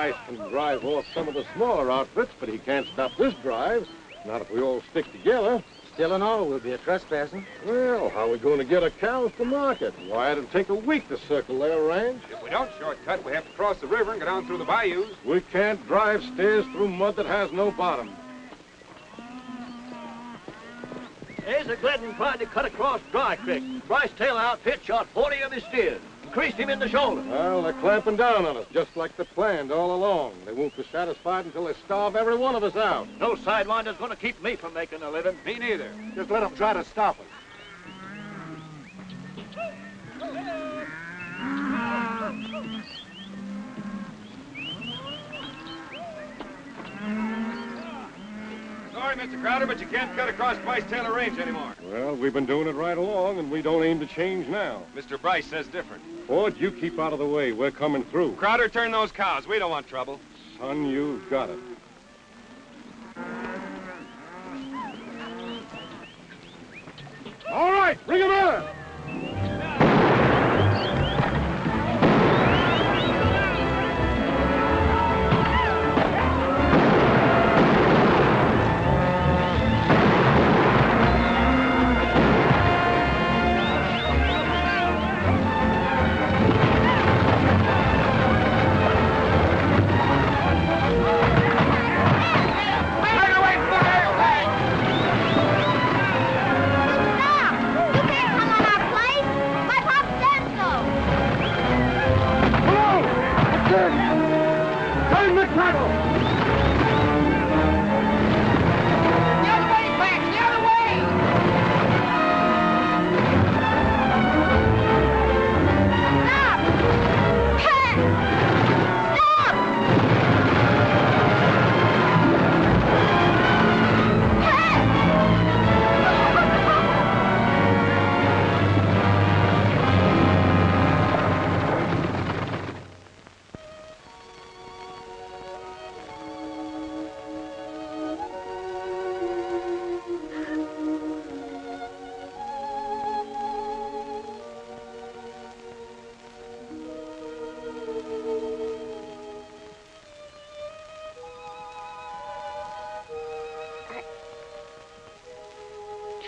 Bryce can drive off some of the smaller outfits, but he can't stop this drive. Not if we all stick together.
Still and all, we'll be a trespassing.
Well, how are we going to get our cows to market? Why, it'll take a week to circle their ranch.
If we don't shortcut, we have to cross the river and go down through the bayous.
We can't drive steers through mud that has no bottom.
There's a Glidden tried to cut across Dry Creek. Bryce Taylor outfit shot 40 of his steers and creased him in the shoulder.
Well, they're clamping down on us, just like they planned all along. They won't be satisfied until they starve every one of us out.
No sidewinder's going to keep me from making a living.
Me neither.
Just let them try to stop us.
Sorry, Mr. Crowder, but you can't cut across Bryce Taylor Range anymore.
Well, we've been doing it right along, and we don't aim to change now.
Mr. Bryce says different.
Ford, you keep out of the way. We're coming through.
Crowder, turn those cows. We don't want trouble.
Son, you've got it. All right, bring him in!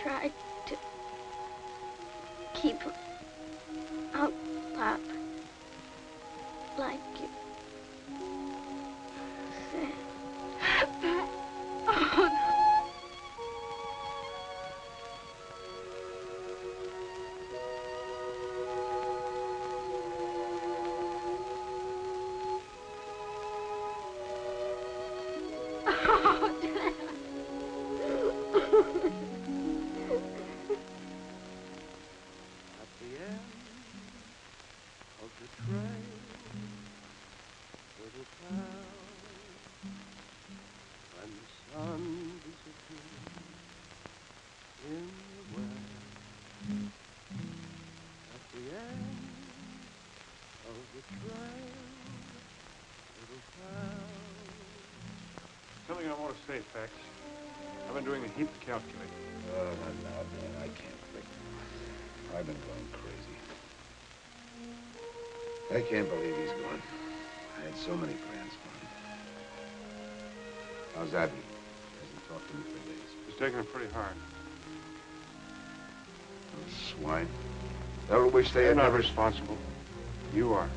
Tried to keep out, Pop, like you said. Oh, no. Oh, Dad.
Something I want to say, Pax. I've been doing a heap of calculating.
Oh, not now, man. I can't think. I've been going crazy. I can't believe he's gone. I had so many plans for him. How's Abby? He hasn't talked to me for days.
He's taking it pretty hard.
Those swine. They'll wish they
They're
had
not
never...
responsible. You are.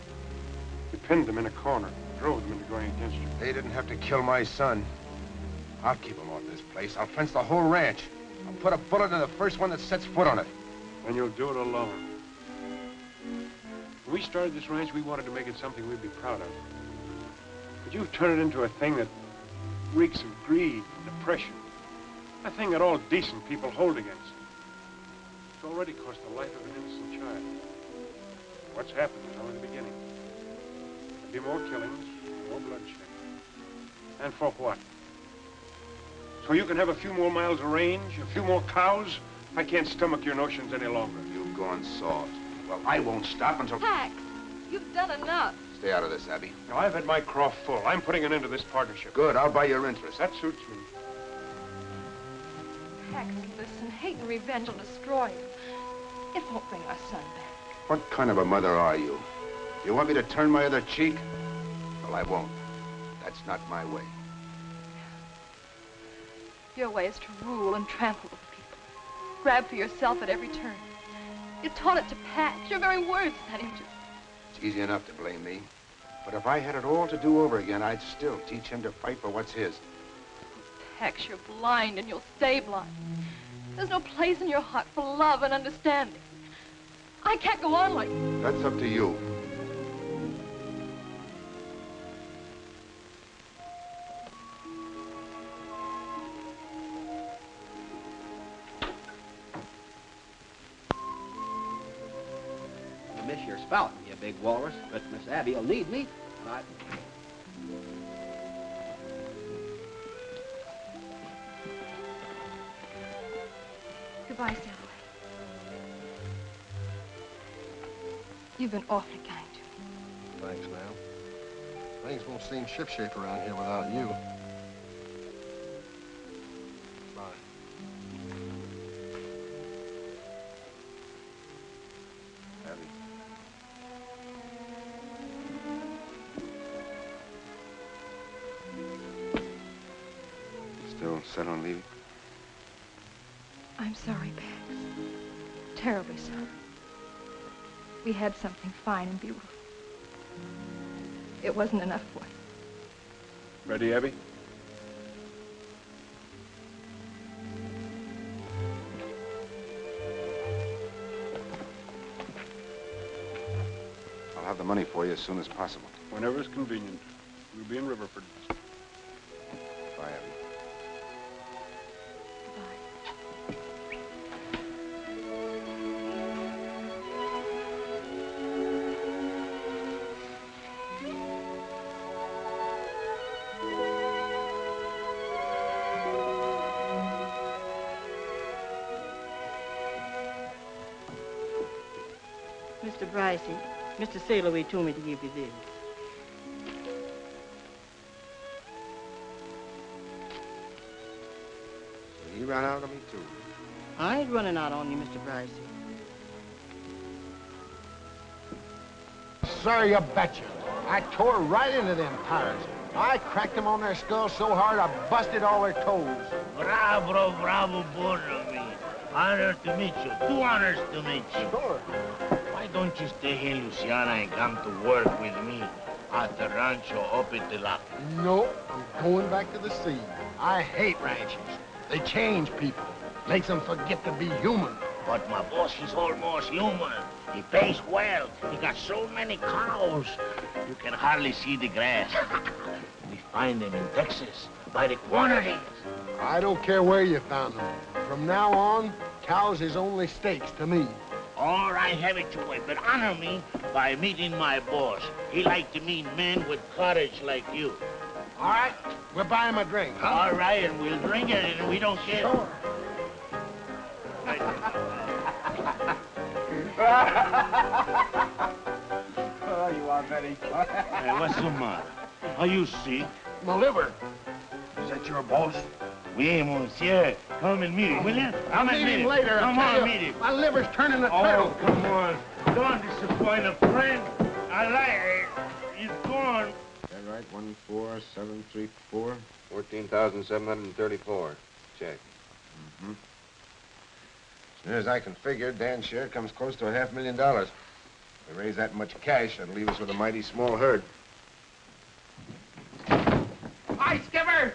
You pinned them in a corner, drove them into going against you.
They didn't have to kill my son. I'll keep him off this place. I'll fence the whole ranch. I'll put a bullet in the first one that sets foot on it.
And you'll do it alone. When we started this ranch, we wanted to make it something we'd be proud of. But you've turned it into a thing that reeks of greed and oppression. A thing that all decent people hold against. It's already cost the life of an innocent child. What's happened is only the beginning. There'll be more killings, more bloodshed. And for what? So you can have a few more miles of range, a few more cows? I can't stomach your notions any longer.
You've gone soft. Well, I won't stop until...
Pax, you've done enough.
Stay out of this, Abby.
Now, I've had my craw full. I'm putting an end to this partnership.
Good, I'll buy your interest.
That suits me.
Pax, listen, hate and revenge will destroy you. It won't bring our son back.
What kind of a mother are you? You want me to turn my other cheek? Well, I won't. That's not my way.
Your way is to rule and trample over people. Grab for yourself at every turn. You taught it to Pax. Your very words set him to.
It's easy enough to blame me. But if I had it all to do over again, I'd still teach him to fight for what's his.
Pax, you're blind and you'll stay blind. There's no place in your heart for love and understanding. I can't go on like this.
That's up to you.
You miss your spout, you big walrus, but Miss Abby'll need me.
Goodbye, Sailaway. You've been awfully kind to me.
Thanks, ma'am. Things won't seem shipshape around here without you. Bye.
Abby. Still set on leaving?
I'm sorry, Pax. Terribly sorry. We had something fine and beautiful. It wasn't enough for you.
Ready, Abby?
I'll have the money for you as soon as possible.
Whenever it's convenient. We'll be in Riverford.
Bye, Abby.
Mr. Bryce, Mr. Sailaway told me to give you this.
So he ran out on me, too.
I ain't running out on you, Mr. Bryce.
Sir, you betcha. I tore right into them pirates. I cracked them on their skulls so hard I busted all their toes.
Bravo, border me. Honor to meet you. 2 honors to meet you.
Sure.
Why don't you stay here in Luciana and come to work with me at the rancho up at the lock?
No, I'm going back to the sea. I hate ranches. They change people. Makes them forget to be human.
But my boss is almost human. He pays well. He got so many cows, you can hardly see the grass. We find them in Texas by the quantities.
I don't care where you found them. From now on, cows is only steaks to me.
All right, have it your way, but honor me by meeting my boss. He like to meet men with courage like you.
All right, we'll buy him a drink, huh?
All right, and we'll drink it, and we don't care.
Sure.
Oh, you are very funny. Hey, what's the matter? Are you sick?
My liver. Is that your boss?
Oui, monsieur. Come and meet him, will you? Come and
meet him later.
Come on, meet him.
My liver's turning a
Oh,
turtle.
come on. Don't disappoint a friend. I like it. He's gone.
Is that right? 14734?
14,734. Check.
Mm-hmm. As near as I can figure, Dan's share comes close to $500,000. If we raise that much cash, that'll leave us with a mighty small herd.
Hi, Skipper!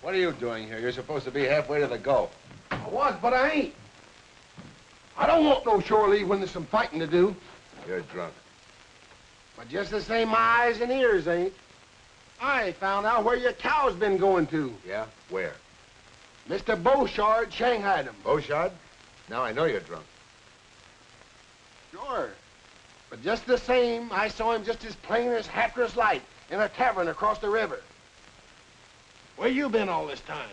What are you doing here? You're supposed to be halfway to the Gulf.
I was, but I ain't. I don't want no shore leave when there's some fighting to do.
You're drunk.
But just the same, my eyes and ears ain't. I found out where your cow's been going to.
Yeah? Where?
Mr. Beauchard shanghaied him.
Beauchard? Now I know you're drunk.
Sure. But just the same, I saw him just as plain as Hatteras light in a tavern across the river. Where you been all this time?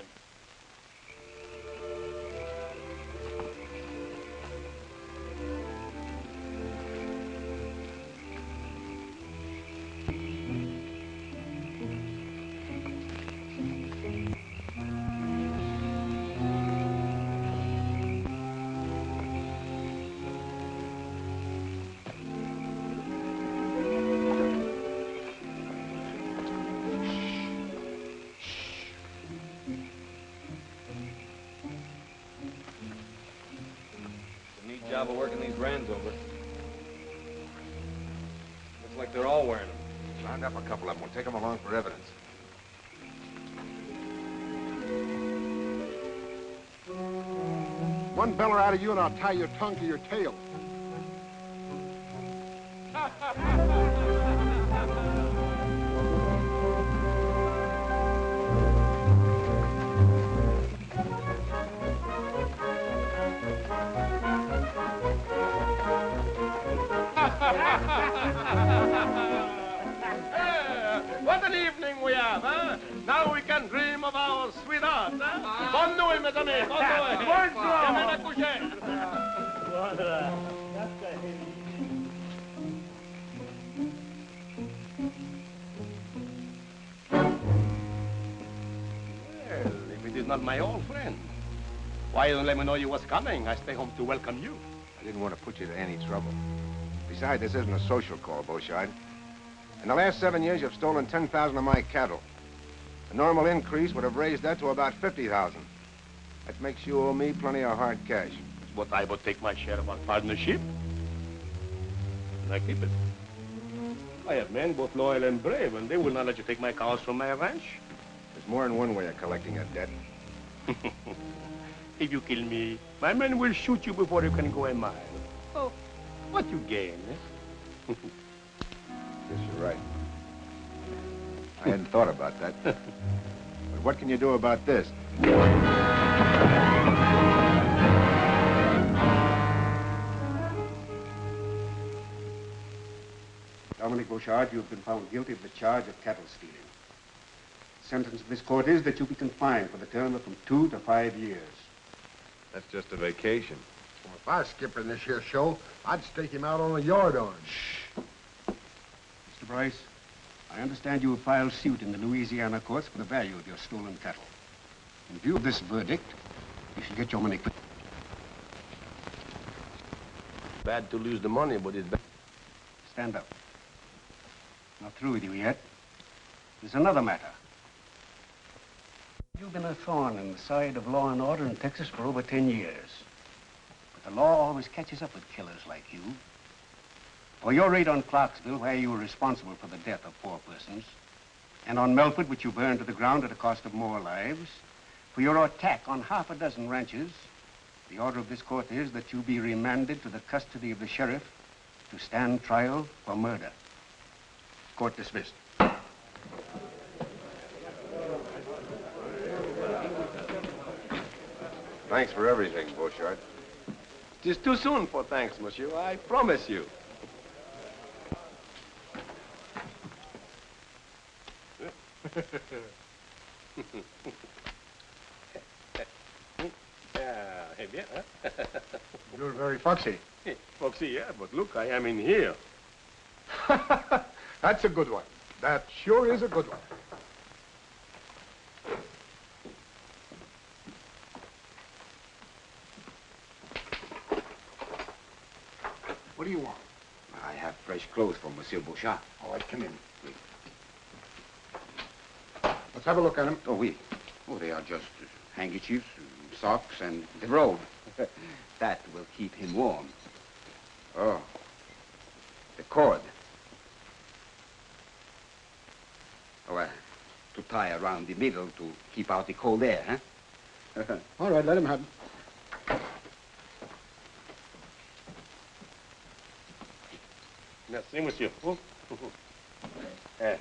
Good job of working these brands over. Looks like they're all wearing them.
Round up a couple of them. We'll take them along for evidence.
One beller out of you and I'll tie your tongue to your tail.
What an evening we have, huh? Now we can dream of our sweetheart, huh? Bonne nuit, mes amis. Bonne nuit.
Bonjour.
Demain à coucher.
Voilà.
Well, if it is not my old friend, why you don't let me know you was coming? I stay home to welcome you.
I didn't want to put you to any trouble. Besides, this isn't a social call, Beauchard. In the last 7 years, you've stolen 10,000 of my cattle. A normal increase would have raised that to about 50,000. That makes you owe me plenty of hard cash.
But I will take my share of our partnership. And I keep it. I have men both loyal and brave, and they will not let you take my cows from my ranch.
There's more than one way of collecting a debt.
If you kill me, my men will shoot you before you can go a mile. Oh, what you gain, eh?
Yes, you're right. I hadn't thought about that. But what can you do about this?
Dominique Beauchard, you have been found guilty of the charge of cattle stealing. The sentence of this court is that you be confined for the term of from 2 to 5 years.
That's just a vacation.
Well, if I was skipping this here show, I'd stake him out on a yard arm.
Mr. Bryce, I understand you have filed suit in the Louisiana courts for the value of your stolen cattle. In view of this verdict, you should get your money quick.
Bad to lose the money, but it's bad.
Stand up. Not through with you yet. There's another matter. You've been a thorn in the side of law and order in Texas for over 10 years. But the law always catches up with killers like you. For your raid on Clarksville, where you were responsible for the death of 4 persons, and on Melford, which you burned to the ground at a cost of more lives, for your attack on half a dozen ranches, the order of this court is that you be remanded to the custody of the sheriff to stand trial for murder. Court dismissed.
Thanks for everything, Beauchard.
It is too soon for thanks, monsieur. I promise you. Eh bien, hein?
You're very foxy.
Foxy, yeah, but look, I am in here.
That's a good one. That sure is a good one. What do you want?
I have fresh clothes for Monsieur Beauchard.
All right, come in. Let's have a look at them.
Oh, oui. Oh, they are just handkerchiefs, socks, and the robe. That will keep him warm. Oh, the cord. Oh, to tie around the middle to keep out the cold air, huh?
All right, let him have them.
Merci, monsieur. Eh.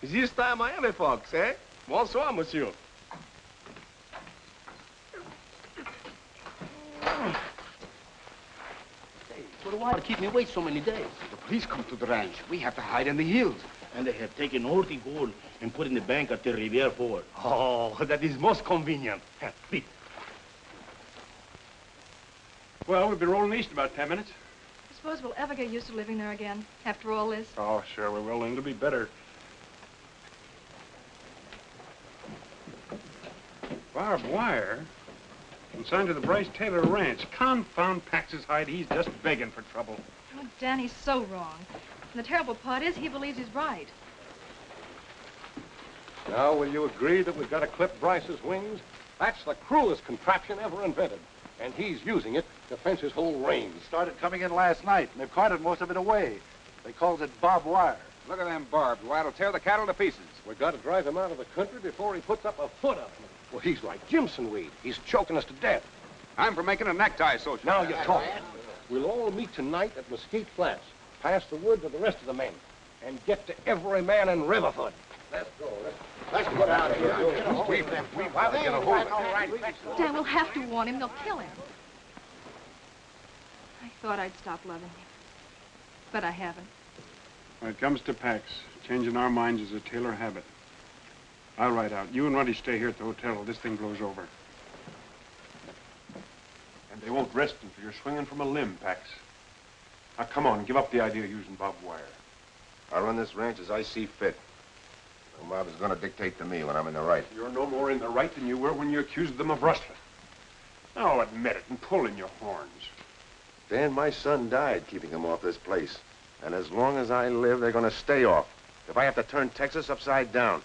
This time I am a fox, eh? Bonsoir, monsieur.
But why keep me wait so many days?
The police come to the ranch. We have to hide in the hills.
And they have taken all the gold and put in the bank at the Riviera Ford.
Oh, that is most convenient. Please.
Well, we'll be rolling east in about 10 minutes.
I suppose we'll ever get used to living there again, after all this.
Oh, sure we will, and it'll be better. Barbed wire? Consigned to the Bryce Taylor Ranch. Confound Pax's hide, he's just begging for trouble.
Oh, Danny's so wrong. And the terrible part is he believes he's right.
Now, will you agree that we've got to clip Bryce's wings? That's the cruelest contraption ever invented. And he's using it to fence his whole range.
Started coming in last night, and they've carted most of it away. They calls it barbed wire.
Look at them barbed wire. It'll tear the cattle to pieces.
We've got to drive him out of the country before he puts up a foot of it. Well, he's like Jimson weed. He's choking us to death.
I'm for making a necktie social.
Now you talk. We'll all meet tonight at Mesquite Flats. Pass the word to the rest of the men. And get to every man in Riverfoot. Let's go. Let's get out of here. We've got to get a hold of it.
Dan, we'll have to warn him. They'll kill him. I thought I'd stop loving him. But I haven't.
When it comes to Pax, changing our minds is a Taylor habit. I'll ride out. You and Ruddy stay here at the hotel till this thing blows over.
And they won't rest until you're swinging from a limb, Pax. Now, come on, give up the idea of using barbed wire.
I'll run this ranch as I see fit. The mob is going to dictate to me when I'm in the right.
You're no more in the right than you were when you accused them of rustling. Now admit it and pull in your horns.
Dan, my son died keeping them off this place. And as long as I live, they're going to stay off. If I have to turn Texas upside down.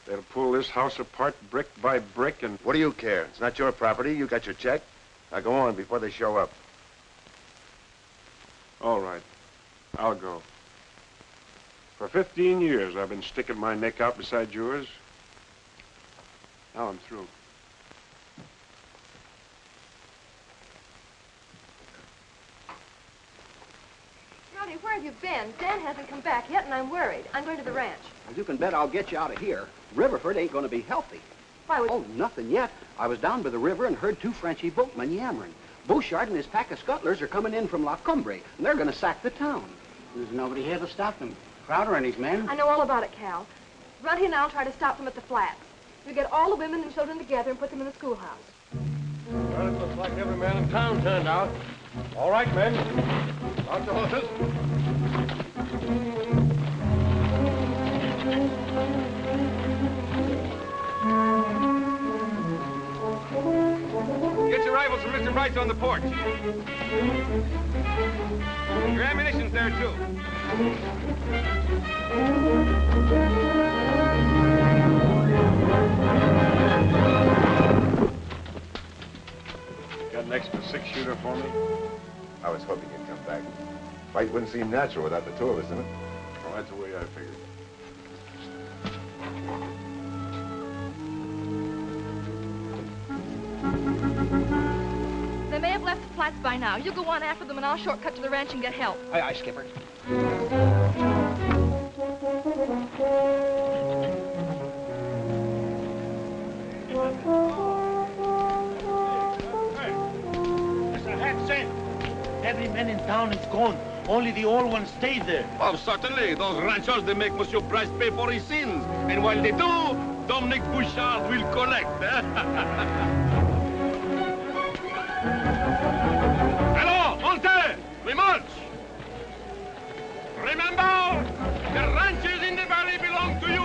They'll pull this house apart brick by brick and...
What do you care? It's not your property. You got your check. Now go on before they show up.
All right. I'll go. For 15 years, I've been sticking my neck out beside yours. Now I'm through.
Ruddy, where have you been? Dan hasn't come back yet, and I'm worried. I'm going to the ranch.
You can bet I'll get you out of here. Riverford ain't going to be healthy.
Why would...
Oh, nothing yet. I was down by the river and heard two Frenchy boatmen yammering. Beauchard and his pack of scuttlers are coming in from La Cumbre, and they're going to sack the town.
There's nobody here to stop them. Crowder and his men.
I know all about it, Cal. Ruddy and I'll try to stop them at the flats. You get all the women and children together and put them in the schoolhouse.
Well, it looks like every man in town turned out. All right, men. Out the horses.
Get your rifles from Mr. Bryce on the porch. Your ammunition's there, too.
Got an extra 6-shooter for me?
I was hoping you'd come back. Fight wouldn't seem natural without the two of us in it.
Well, that's the way I figured.
They may have left the flats by now. You go on after them, and I'll shortcut to the ranch and get help.
Aye, aye, Skipper.
Mr. Hansen, every man in town is gone. Only the old ones stayed there.
Oh, certainly. Those ranchers, they make Monsieur Bryce pay for his sins. And while they do, Dominique Beauchard will collect. Hello, Monte! We march! Remember, the ranches in the valley belong to you.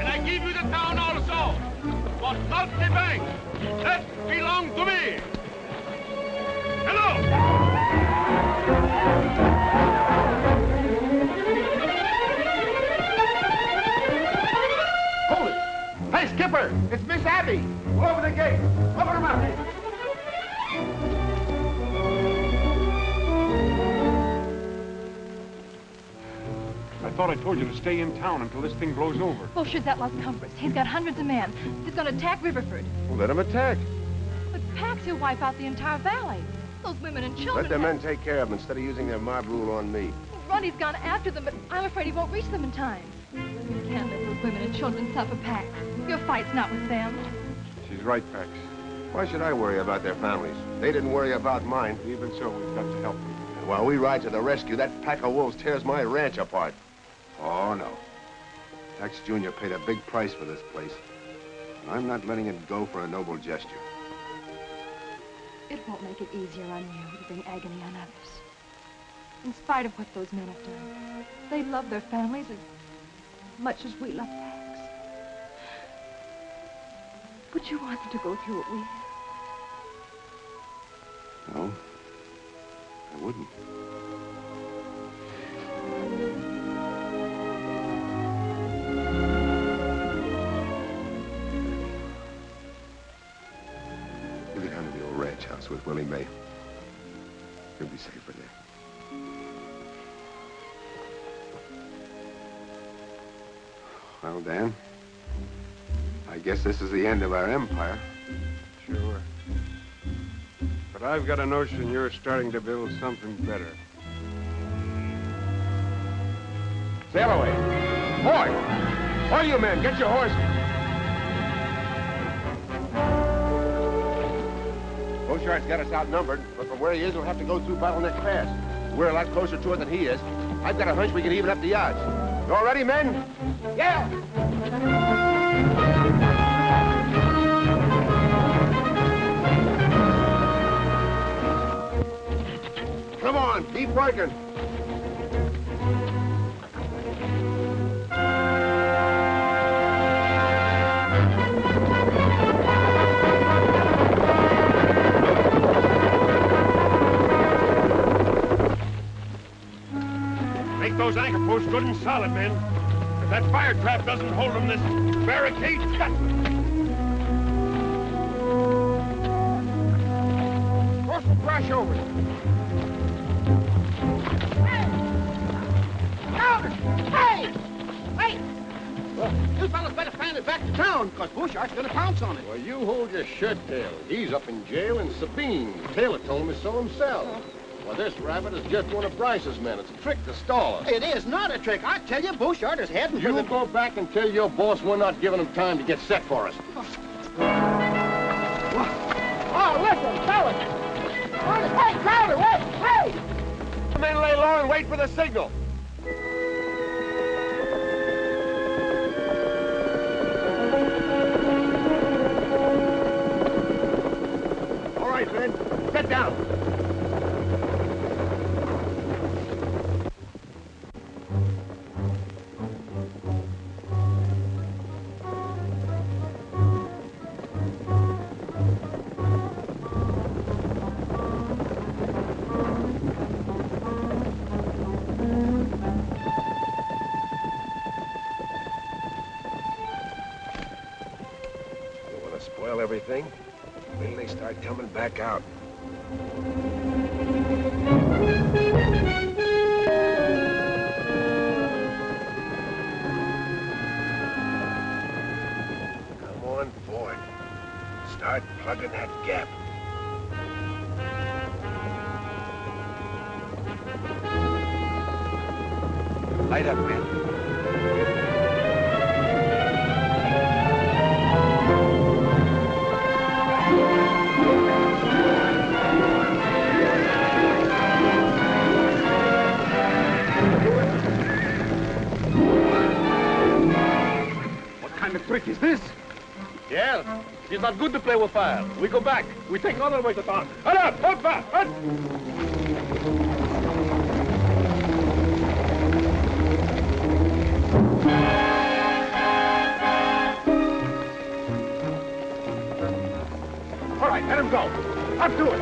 And I give you the town also. But not the bank. That belongs to me. Hello!
Hold it! Hey, Skipper! It's Miss Abby! Go over the gate! Open them up! I thought I told you to stay in town until this thing blows over.
Beauchard's at Las Cumbres. He's got hundreds of men. He's going to attack Riverford.
Well, let him attack.
But Pax, he'll wipe out the entire valley. Those women and children...
Let the men take care of them instead of using their mob rule on me.
Ruddy's gone after them, but I'm afraid he won't reach them in time. You can't let those women and children suffer, Pax. Your fight's not with them.
She's right, Pax.
Why should I worry about their families? They didn't worry about mine.
Even so, we've got to help them.
And while we ride to the rescue, that pack of wolves tears my ranch apart. Oh, no. Pax Jr. paid a big price for this place. And I'm not letting it go for a noble gesture.
It won't make it easier on you to bring agony on others. In spite of what those men have done, they love their families as much as we love Pax. Would you want them to go through what we have?
No, I wouldn't. with Willie May. He'll be safer there. Well, Dan, I guess this is the end of our empire.
Sure. But I've got a notion you're starting to build something better.
Sail away. Boy! All you men, get your horses. Beauchard's got us outnumbered, but from where he is, we'll have to go through Bottleneck Pass. We're a lot closer to it than he is. I've got a hunch we can even up the odds. You all ready, men? Yeah! Come on, keep working.
Make those anchor posts good and solid, men. If that fire trap doesn't hold them, this barricade's got them.
Throw some brush over it.
Hey! Wait! Well, you fellas better fan it back to town, because Beauchard's gonna pounce on it.
Well, you hold your shirt tail. He's up in jail in Sabine. Taylor told me so himself. Well, this rabbit is just one of Bryce's men. It's a trick to stall us.
It is not a trick. I tell you, Beauchard is heading for the...
You go back and tell your boss we're not giving him time to get set for us.
Oh, listen, fellas! Hey, Crowder, wait! Hey! The men lay low and wait for the signal. All right, men, get down.
Everything. When they start coming back out. Come on board. Start plugging that gap. Light up, man.
Trick is this? Yeah, it's not good to play with fire. We go back. We take another way to town. Hut up! Hut back! Hut!
All right, let him go. Up to it.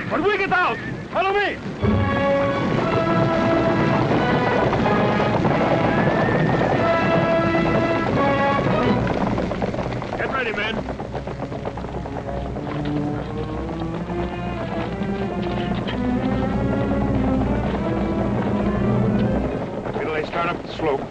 When we get out, follow me! Get ready, men. Until they start up the slope.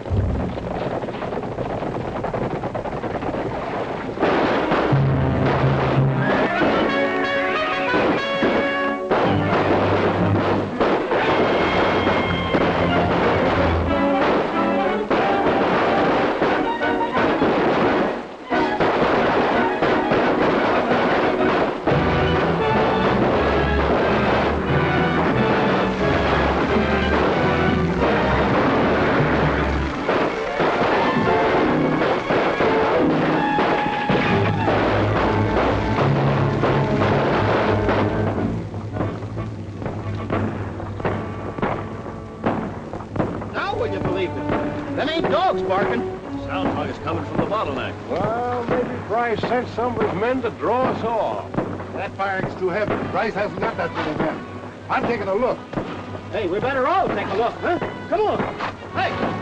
believe him. Them ain't dogs barking. Sounds like it's coming from the bottleneck.
Well, maybe Bryce sent some of his men to draw us off.
That fire is too heavy. Bryce hasn't got that many men. I'm taking a look.
Hey, we better all take a look, huh? Come on. Hey!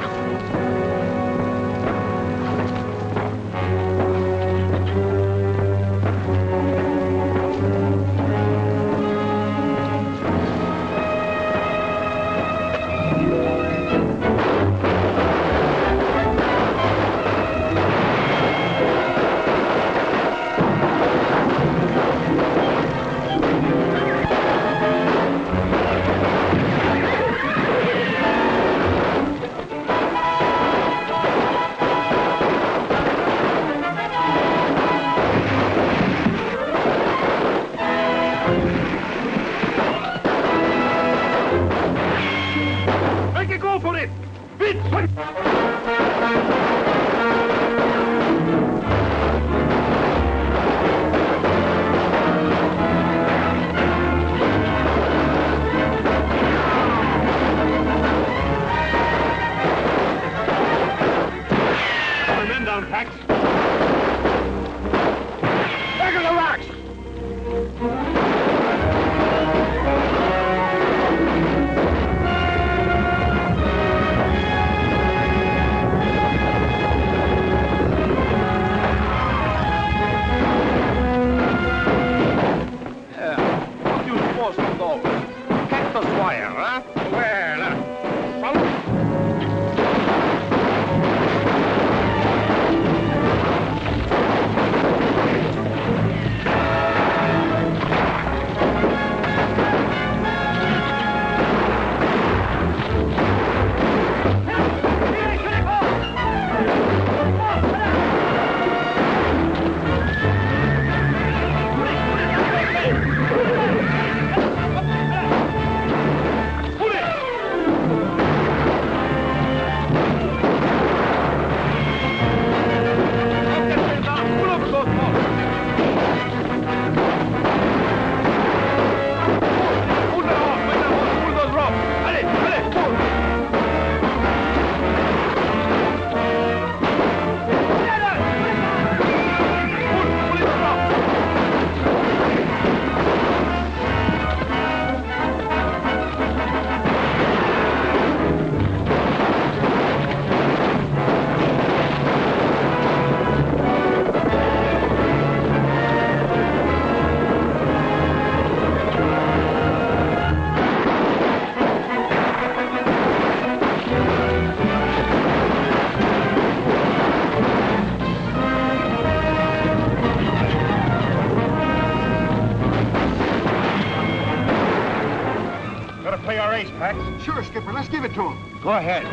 Sure, Skipper. Let's give it to him.
Go ahead.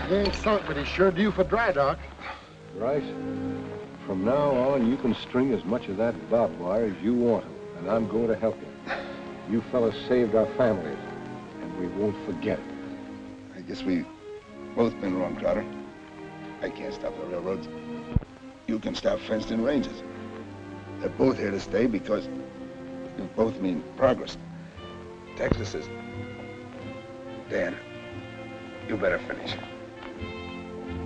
He ain't sunk, but he's sure due for dry dock.
Right.
From now on, you can string as much of that barbed wire as you want to, and I'm going to help you. You fellas saved our families, and we won't forget it.
I guess we've both been wrong, Trotter. I can't stop the railroads. You can stop fenced-in ranges. They're both here to stay because you both mean progress. Texas is... Dan, you better finish.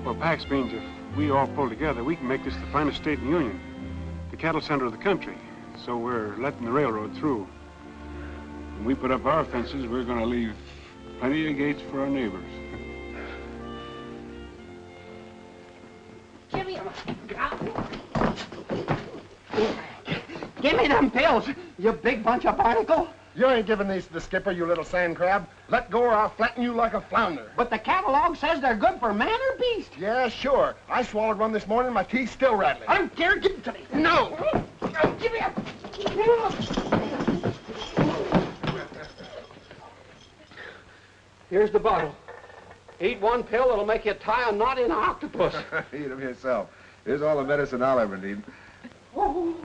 Well, Pax means if we all pull together, we can make this the finest state in the Union, the cattle center of the country. So we're letting the railroad through. When we put up our fences, we're going to leave plenty of gates for our neighbors.
Jimmy! Give me them pills, you big bunch of barnacle.
You ain't giving these to the skipper, you little sand crab. Let go or I'll flatten you like a flounder.
But the catalog says they're good for man or beast.
Yeah, sure. I swallowed one this morning, my teeth's still rattling.
I don't care, give it to me.
No!
Give me a... Here's the bottle. Eat one pill, it'll make you tie a knot in an octopus.
Eat them yourself. Here's all the medicine I'll ever need.
Oh.